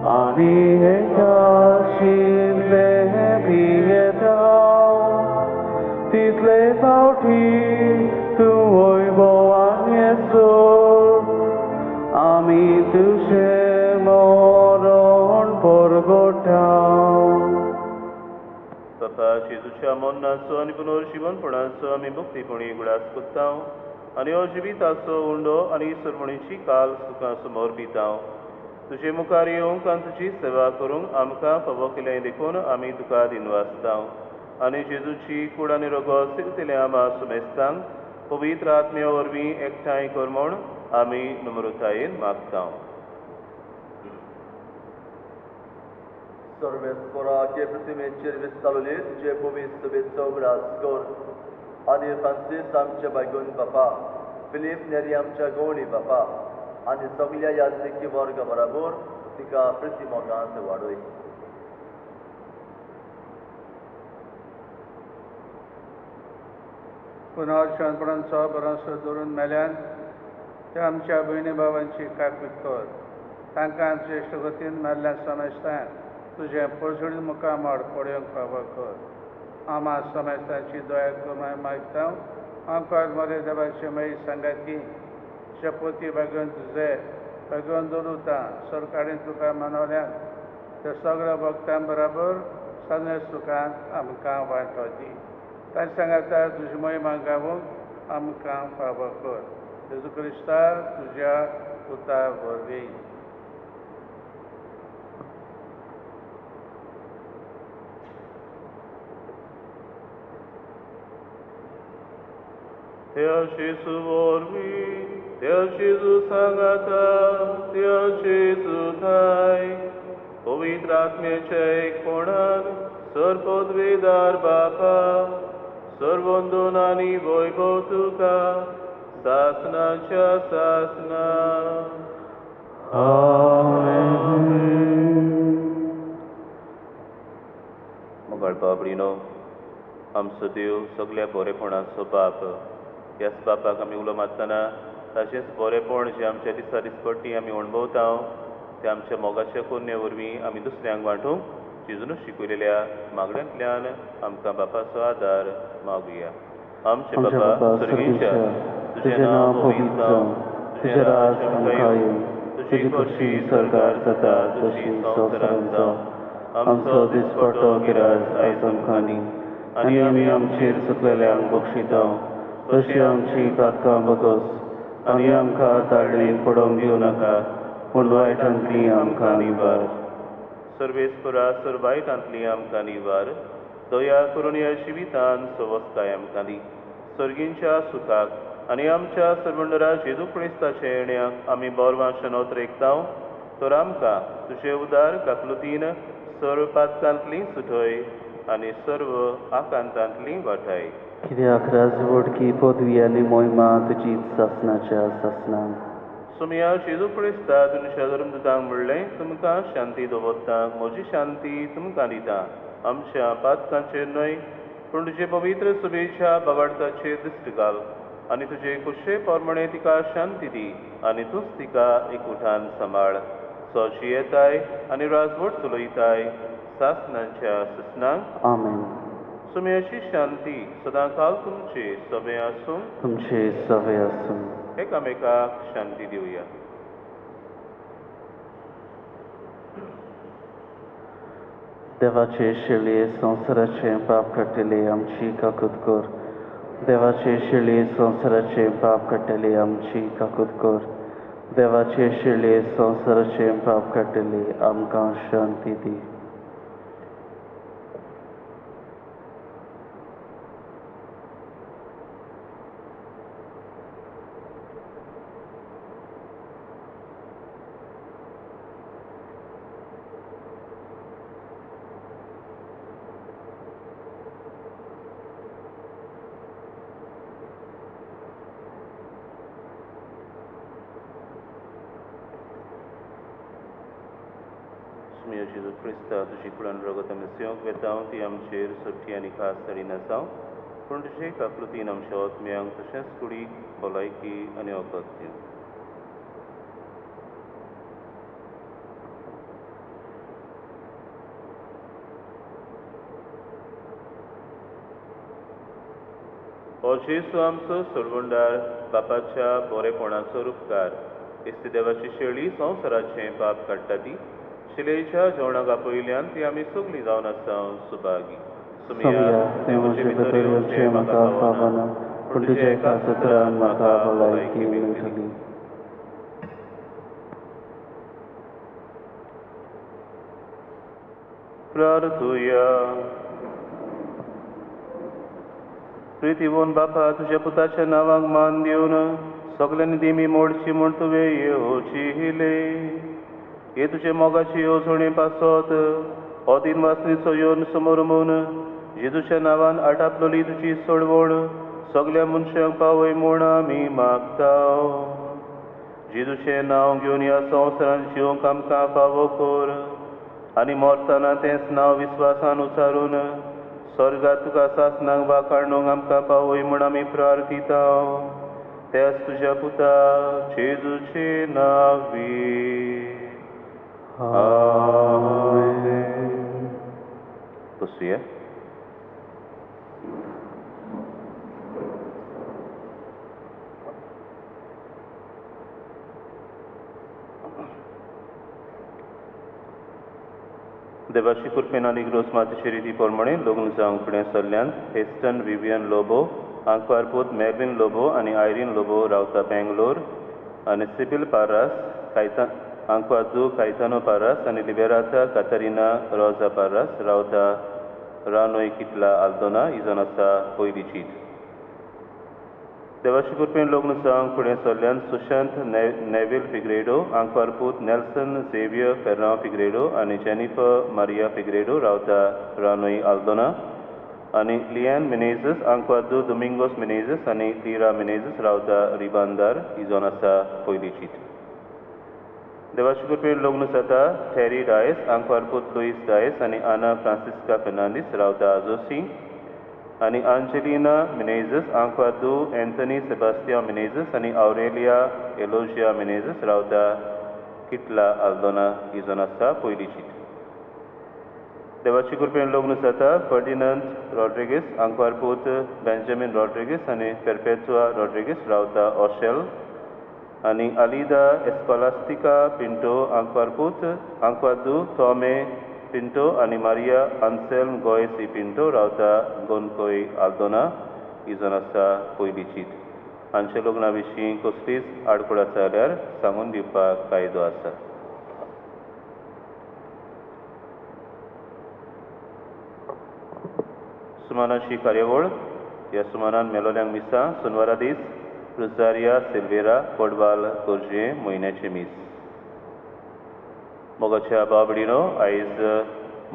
ani ekashin lebieta title pauti tu oibo anieso ami tu shemoron porgotao Papa Jezuच्या मरणाचो आनी पुनर्जीवनपणाचो आमी मुक्तीपणी गुडास कोत्तांव आनी हो जिविताचो उंडो आनी सरमणीची काल तुका समर्पितांव तुजे मुखार येवंक आनी तुजी सेवा करूंक आमकां फावो केलें देखून आमी तुका दिनवासतांव आनी जेजूची कूड आनी रगत सिरतले आमा सुमेस्तांक पवित्र आत्म्या वरवीं एकठांय कर म्हूण आमी नम्रतायेन मागता सर्वेस्वराचे प्रतिमेचेर विस्तारलीत जे पवित्र बेचो ग्रास कर आनी फ्रांसीस आमच्या बायगून बापा फिलीप नेरी आमच्या गवणी बापा आनी सगळ्या यात्रिकी वर्ग बराबर तिका प्रतिमोगांत वाडय पुनः शांतपणांचो बरोसो दवरून मेल्यान ते आमच्या भयणी भावांची काकूत कर तांकां श्रेश्ठ गतीन मेल्ल्या समजतान तुजें परजुळी मुखामोड पळोवंक फावो कर आमा समजताची दया करून मागता आमकां मरे देवाचे मई सांगाती शपोती बागोवन तुजे बागोवन दवरुता सरकारीन तुका मानवल्यान ते सगळ्या भक्तां बरोबर सगळ्या सुखांत आमकां वांटो दी तांचे सांगाता तुजी महिमा गावूंक आमकां फावो कर जेजू क्रिस्ता तुज्या पुता वरवीं Tea Jesu vorbi, Tea Jesu sagata, Tea Jesu thai. पवित्र आत्म्याच्या एकपणान सर्वोद्वेदार बापा सर्वोंदोन आनी वैभव तुका सासनाच्या सासना मोगाळ बाबडीनो आमचो देव सगळ्या बरेपणाचो बाप ह्याच बापाक आमी उलो मारतना ताचेंच बरेपण जें आमच्या दिसा दिसपट्टी आमी अणभवता ते आमच्या मोगाच्या कोन्ये वरवीं आमी दुसऱ्यांक वांटूंक जेजून शिकयलेल्या मागण्यांतल्यान आमकां बापाचो आदार मागुया आमचे बापा सर्गीच्या तुजें नांव पवित्र जावं तुजें राज आमकां येवं तुजी खोशी सरकार जाता तशी संवसारांत जावं आमचो दिसपट्टो गिराय आयज आमकां दी आनी आमी आमचेर चुकलेल्यांक बक्षिता तशी आमची पातकां बगस आनी आमकां ताळणेक पडोवंक दिवं नाका पूण वायटांतली आमकां निवार सर्वेस्परा सर वायटांतली आमकां निवार दया करून ह्या जिवितांत सवस्ताय आमकां दी सर्गींच्या सुखाक आनी आमच्या सर्वंडरा जेजू क्रिस्ताच्या येण्याक आमी बोरवां शेनोत रेखताव तर आमकां तुजे उदार काकलुतीन सर्व पातकांतली सुटय आनी सर्व आकांतांतली वाटाय कित्याक राजवडकी पदवी आनी मोहिमा तुजीच सासनाच्या सासनान सुमया जेजू क्रिस्ता तुमच्या धर्मदुतांक म्हणलें तुमकां शांती दवरता म्हजी शांती तुमकां दिता आमच्या पातकांचेर न्हय पूण तुजे पवित्र सुबेच्या बाबार्थाचेर दिश्ट घाल आनी तुजे कुशे पोरमणे तिका शांती दी आनी तूंच तिका एकवटान सांबाळ सोची येताय आनी राजवट चलयताय सासनाच्या ससनांक आमेन सुमयाची शांती सदांकाल तुमचे सवे आसूं तुमचे सवे आसूं एकामेकाक शांती दिवया देवाचे शिळये संवसाराचे पाप काडटले आमची काकूत कर देवाचे शिळये संवसाराचे पाप काडटले आमची काकूत कर देवाचे शिळये संवसाराचे पाप काडटले आमकां शांती दी जेजू क्रिस्ता तुजी कुळान रगत आमी सेवंक वेताव ती आमचेर सुटी आनी खास साडी नासाव पूण तुजे काकृतीन आमच्या आत्म्यांक तशेंच कुडीक भलायकी आनी वखद दिवं हो जेसू आमचो सोडवंडार बापाच्या बरेपणाचो उपकार इस्ती देवाची शेळी संवसाराचें पाप काडटा ती शिलेच्या जेवणाक आपयल्यान ती आमी सगळीं जावन आसा सुभागी म्हजे भितर येवचें म्हाका फावना पूण तुज्या एका सत्रान म्हाका भलायकी मेळटली प्रार्थुया प्रितीवोन बापा तुज्या पुताच्या नांवाक मान दिवन सगळ्यांनी दिमी मोडची म्हूण तुवें येवची हिले हे तुजे मोगाची येवजणी पासत हो दिन वासनीचो येवन समोर म्हूण जेजूच्या नांवान आटापलोली तुजी सोडवण सगळ्या मनशांक पावय म्हूण आमी मागताव. जेजूचें नांव घेवन ह्या संवसारांत जिवंक आमकां फावो कर आनी मोरतना तेंच नांव विस्वासान उचारून स्वर्गांत तुका सासणांक वाखाणूंक आमकां पावय म्हूण आमी प्रार्थिताव. त्याच तुज्या पुता जेजूचे नांवी. आमेन. बसुया. देवाची कृपेन आनी ग्रोस मातेची रिती प्रमाणे लग्न जावंक फुडें सरल्यान हेस्टन विवियन लोबो, आंकवारपूत मेर्लिन लोबो आनी आयरीन लोबो रावता बेंगलोर आनी सिबिल पारास आंकवादू कायतानो पारास आनी लिबेराता कातरिना रोजा पारास रावता रानोय कितला आल्दोना ही जावन आसा पयली चीट. देवाची कृपेन लग्न जावंक फुडें सरल्यान सुशांत नेविल फिग्रेडो, आंकवारपूत नेल्सन झेवियर फेर्रांव फिग्रेडो आनी जेनिफर मारिया फिग्रेडो रावता रानोय आल्दोना आनी लियान मिनेझस, आंकवादू दोमिंगोस मिनेझस आनी लिरा मिनेझस रावता रिबांदार ही जावन आसा पयली चीट. देवाची कृपेन लग्न जाता थेरी डायस, आंकवारपूत लुईस डायस आनी आना फ्रांसिस्का फेर्नांदीस रावता आजोसी आनी आंजेलिना मिनेझस, आंकवादू एंथनी सेबास्टिया मिनेझस आनी आउरेलिया एलोजिया मिनेझस रावता किटला आल्दोना ही जावन आसा पयली चीट. देवाची कृपेन लग्न जाता फर्डिनंद रॉड्रिगीस, आंकवारपूत बेंजामिन रॉड्रिगीस आनी पेरपेचुआ रॉड्रिगीस रावता ओशेल आनी आलिदा एस्कोलास्टिका पिंटो, आंकवारपूत आंकवादू थॉमे पिंटो आनी मारिया आन्सेल्म गोयसी पिंटो रावता गोनकोय आल्दोना ही जावन आसा पयली चीट. हांच्या लग्ना विशीं कसलीच आडखळ आसा जाल्यार सांगून दिवपाक कायदो आसा. सुमानाची कार्यावळ ह्या सुमानान मेलोल्यांक मिसां सुनवारा दीस रुजारिया सिल्वेरा कोडवाल कोरजे म्हयन्याचे मीस. मोगाच्या भाव भयणीनो, आयज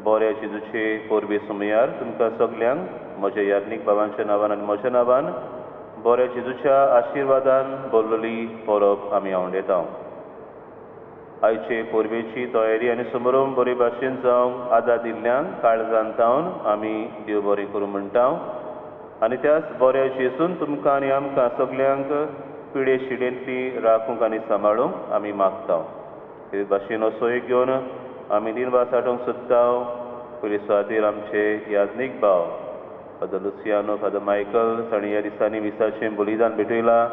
बऱ्या जेजूचे पोरबे सुमयार तुमकां सगल्यांक म्हज्या याज्ञीक भावांच्या नांवान आनी म्हज्या नांवान बऱ्या जेजूच्या आशिर्वादान भरलेली परब आमी आवंडेतांव. आयचे पोरबेची तयारी आनी समारंभ बरे भाशेन जावंक आदार दिल्ल्यांक काळजान तावन आमी देव बरें करूं म्हणटाव आनी त्याच बऱ्या जेजून तुमकां आनी आमकां सगल्यांक पिडे शिडेंतली राखूंक आनी सांबाळूंक आमी मागताव. हे भाशेन असो एक घेवन आमी दिनवास आटोवंक सोदताव. पयली सुवातेर आमचे याज्ञीक भाव फादर लुसियानो, फादर मायकल तांणी ह्या दिसांनी मिसाचें बलिदान भेटयलां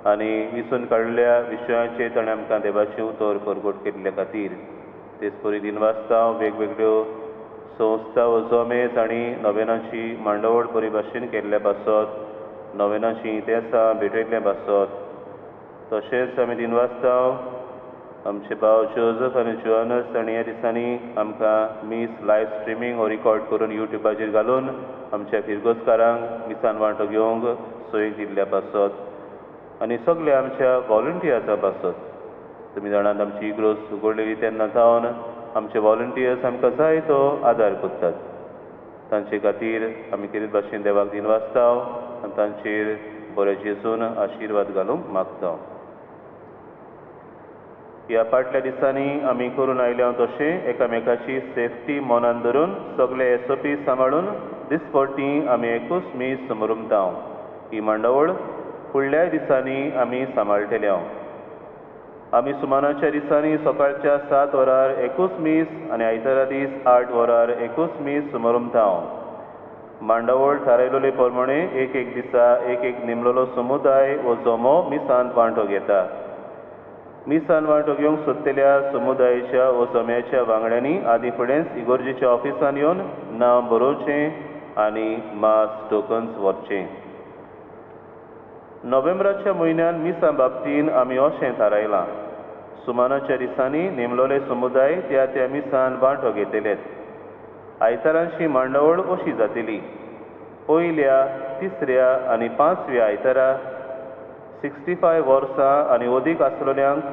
आनी विसरून काडिल्ल्या विशयाचेर ताणें आमकां देवाचें उतर परगट केल्ल्या खातीर तेच परी दिनवासतांव वेगवेगळ्यो संस्था व जोमे तांणी नोवेनाची मांडवळ बरे भाशेन केल्ल्या पासत नोवेनाची तेंसां भेटयल्ल्या पासत तशेंच आमी दिनवासतांव आमचे भाव जोझफ आनी जोआनस तांणी ह्या दिसांनी आमकां मीस लायव्ह स्ट्रिमींग हो रिकॉर्ड करून युट्यूबाचेर घालून आमच्या फिरगोसकारांक मिसान वांटो घेवंक सोयीक दिल्ल्या पासत आनी सगळे आमच्या वॉलंटियर्सां पासत. तुमी जाणात आमची इग्रोस उगडलेली तेन्ना जावन आमचे वॉलंटियर्स आमकां जायतो आदार करतात. तांचे खातीर आमी कितें भाशेन देवाक दिनवासताव आनी तांचेर बरे जेजून आशिर्वाद घालूंक मागताव. ह्या फाटल्या दिसांनी आमी करून आयल्या तशें एकामेकाची सेफ्टी मनान धरून सगळे SOP सांबाळून दिसपट्टी आमी एकूच मीस समरुमताव. ही मांडवळ फुडल्या दिसांनी आमी सांबाळटल्या. आमी सुमानाच्या दिसांनी सकाळच्या 7 वरार एकूच मीस आनी आयतारा दीस 8 वरार एकूच मीस समरुमताव. मांडवळ थारायलोले प्रमाणे एक दिसा एक नेमलेलो समुदाय वो जोमो मिसांत वांटो घेता. मिसान वांटो घेवंक सोदलेल्या समुदायाच्या व जम्याच्या वांगड्यांनी आदीं फुडेंच इगोर्जेच्या ऑफिसान येवन नांव बरोवचें आनी मास टोकन्स व्हरचें. नोव्हेंबराच्या म्हयन्यान मिसां बाबतीन आमी अशें थारायलां. सुमानाच्या दिसांनी नेमलोले समुदाय त्या मिसान वांटो घेतलेत. आयतारांची मांडवळ अशी जातली. पयल्या, तिसऱ्या आनी 5व्या आयतारा 65 वर्सां आनी अदीक आसलेल्यांक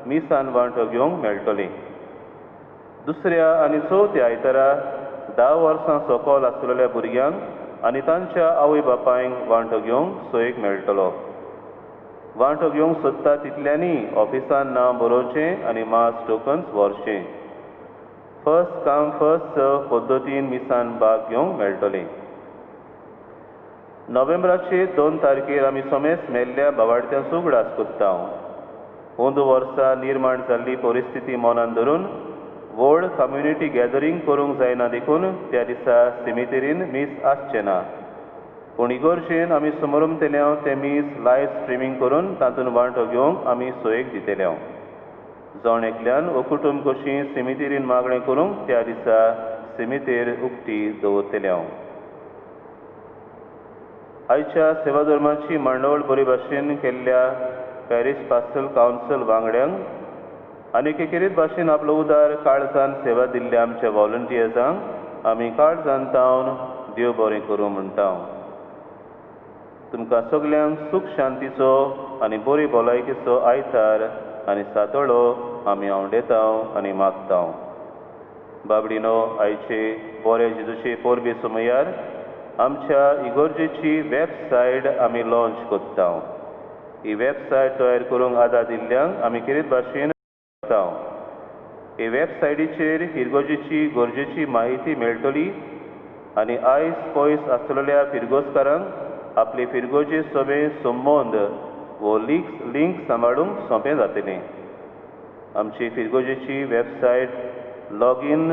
मिसान वांटो घेवंक मेळटली. दुसऱ्या आनी चवथ्या आयतारा 10 वर्सां सकयल आसलेल्या भुरग्यांक आनी तांच्या आवय बापायंक वांटो घेवंक सोयेक मेळटलो. वांटो घेवंक सोदता तितल्यांनी ऑफिसान नांव बरोवचें आनी मास टोकन्स व्हरचें. फर्स्ट कम फर्स्ट सर्व पद्दतीन मिसान भाग घेवंक मेळटले. नोव्हेंबराचे 2 तारखेर आमी समेस्त मेल्ल्या भावार्थ्यांचो उगडास कोत्ता. अंदू वर्सा निर्माण जाल्ली परिस्थिती मनान धरून व्हड कम्युनिटी गॅदरींग करूंक जायना देखून त्या दिसा सिमितेरीन मीस आसचें ना. पूण इगर्जेन आमी समोरंतल्या तें मीस लायव्ह स्ट्रिमींग करून तातूंत वांटो घेवंक आमी सोयेक दितल्या. जण एकल्यान वो कुटुंब कशी सिमितेरीन मागणें करूंक त्या दिसा सिमितेर उक्ती दवरतल्या. आयच्या सेवा धर्माची मांडवळ बरे भाशेन केल्ल्या पॅरीस पास्टल कावन्सिल वांगड्यांक आनी एकेरीत भाशेन आपलो उदार काळजान सेवा दिल्ल्या आमच्या व्हॉलंटियर्सांक आमी काळजांतावन देव बरें करूं म्हणटा. तुमकां सगल्यांक सूख शांतीचो आनी बरी भलायकेचो आयतार आनी सातळो आमी आवडेता आनी मागता. बाबडीनो, आयचे बरे जेजूचे परबे समयार आमच्या इगर्जेची वेबसायट आमी लॉन्च कोत्ता. ही वेबसायट तयार करूंक आदार दिल्ल्यांक आमी कितें भाशेन करता. हे वेबसायटीचेर इगर्जेची गरजेची म्हायती मेळटली आनी आयज पयस आसलेल्या फिरगोजकारांक आपले फिरगोजे सभे संबंद वो लिंक सांबाळूंक सोंपें जातलें. आमची फिरगोजेची वेबसायट लॉगीन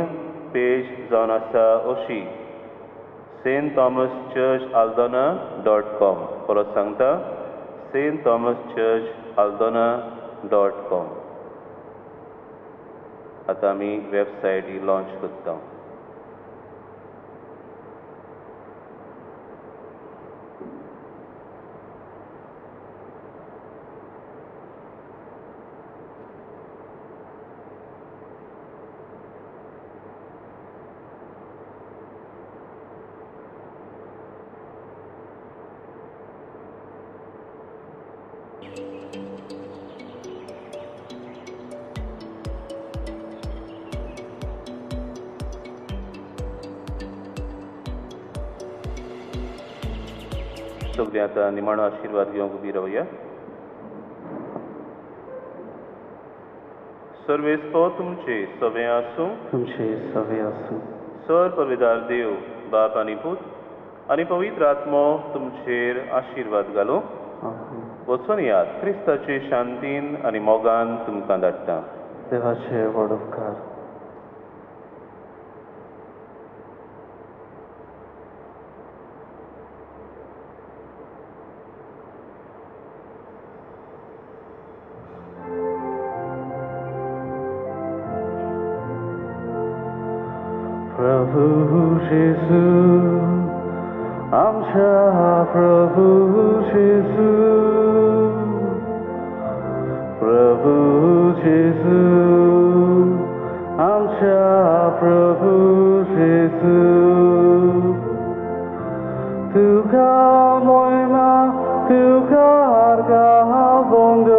पेज जावन आसा अशी stthomaschurchaldona.com. परत सांगता, stthomaschurchaldona.com. आतां आमी वेबसायट ही लॉन्च करता. सगळीं आतां निमाणो आशिर्वाद घेवंक उबी रावया. सर्वेस्पो तुमचे सवे आसूं. तुमचे सवे आसूं. सर पवित्रार देव, बाप आनी पूत आनी पवित्र आत्मो तुमचेर आशिर्वाद घालो. वचून यात क्रिस्ताचे शांतीन आनी मोगान तुमकां धाडटा. देवाचे व्हड उपकार. प्रभु जेजू, आमच्या प्रभु जेजू, प्रभु जेजू, आमच्या प्रभु जेजू. तुका महिमा, तुका आर्गावंदन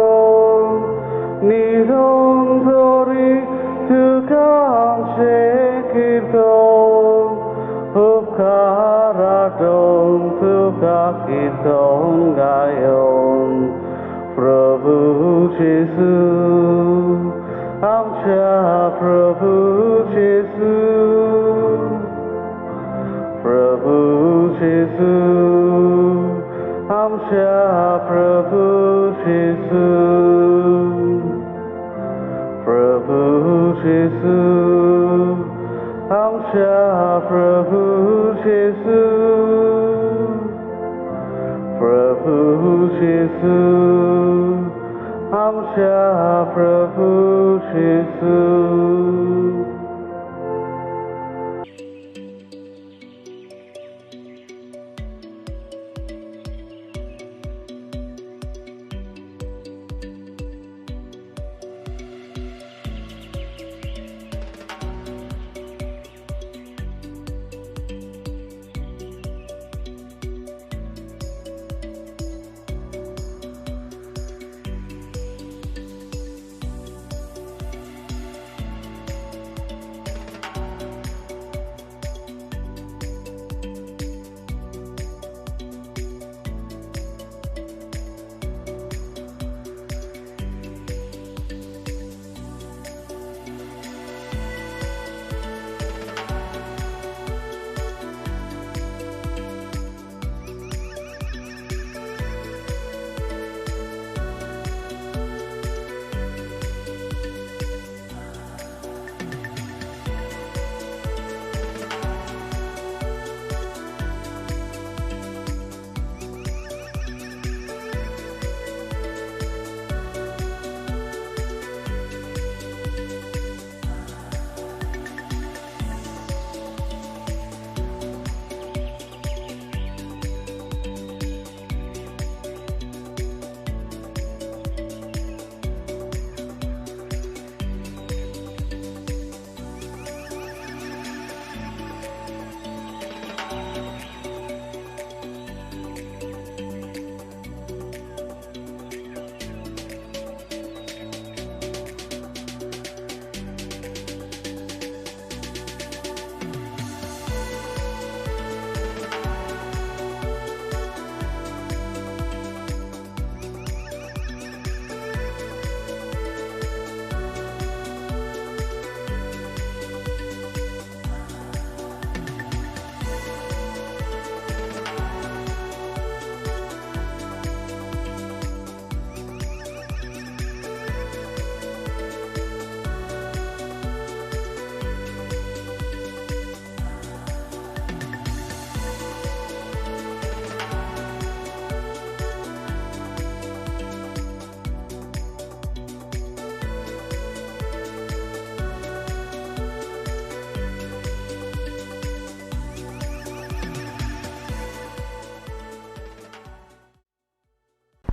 निरंतरी तुका आमचे कीर्तन. उपकाराटन तुका कीर्तन गायन. प्रभु जेजू, आमच्या प्रभु जेजू, प्रभु जेजू, आमच्या प्रभु जेजू, प्रभु जेजू, आमच्या प्रभु जेजू, प्रभु जेजू, आमच्या प्रभु जेजू.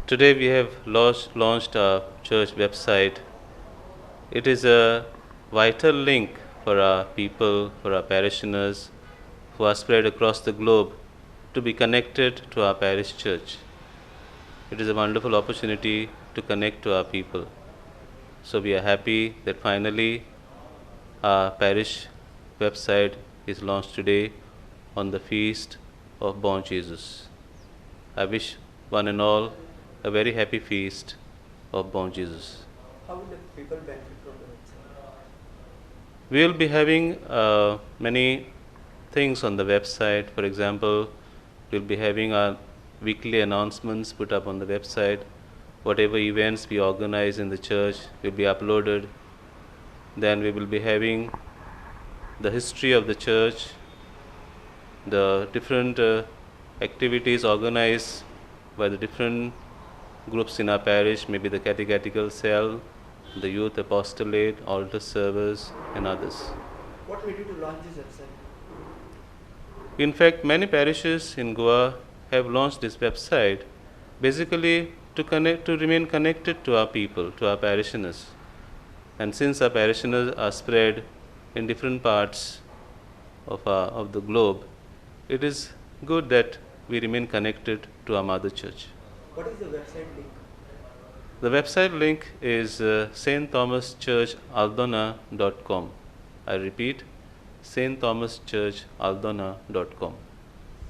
Today we have launched our church website. It is a vital link for our people, for our parishioners who are spread across the globe to be connected to our parish church. It is a wonderful opportunity to connect to our people. So we are happy that finally our parish website is launched today on the feast of Born Jesus. I wish one and all a very happy feast of Born Jesus. How will the people benefit from the website? We will be having many things on the website. For example, we will be having our weekly announcements put up on the website. Whatever events we organize in the church will be uploaded. Then we will be having the history of the church, the different activities organized by the different groups in our parish, maybe the catechetical cell, the youth apostolate, altar servers, and others. What made you to launch this website? In fact, many parishes in Goa have launched this website basically to remain connected to our people, to our parishioners. And since our parishioners are spread in different parts of the globe, it is good that we remain connected to our mother church. What is the website link? The website link is stthomaschurchaldona.com. I repeat, stthomaschurchaldona.com.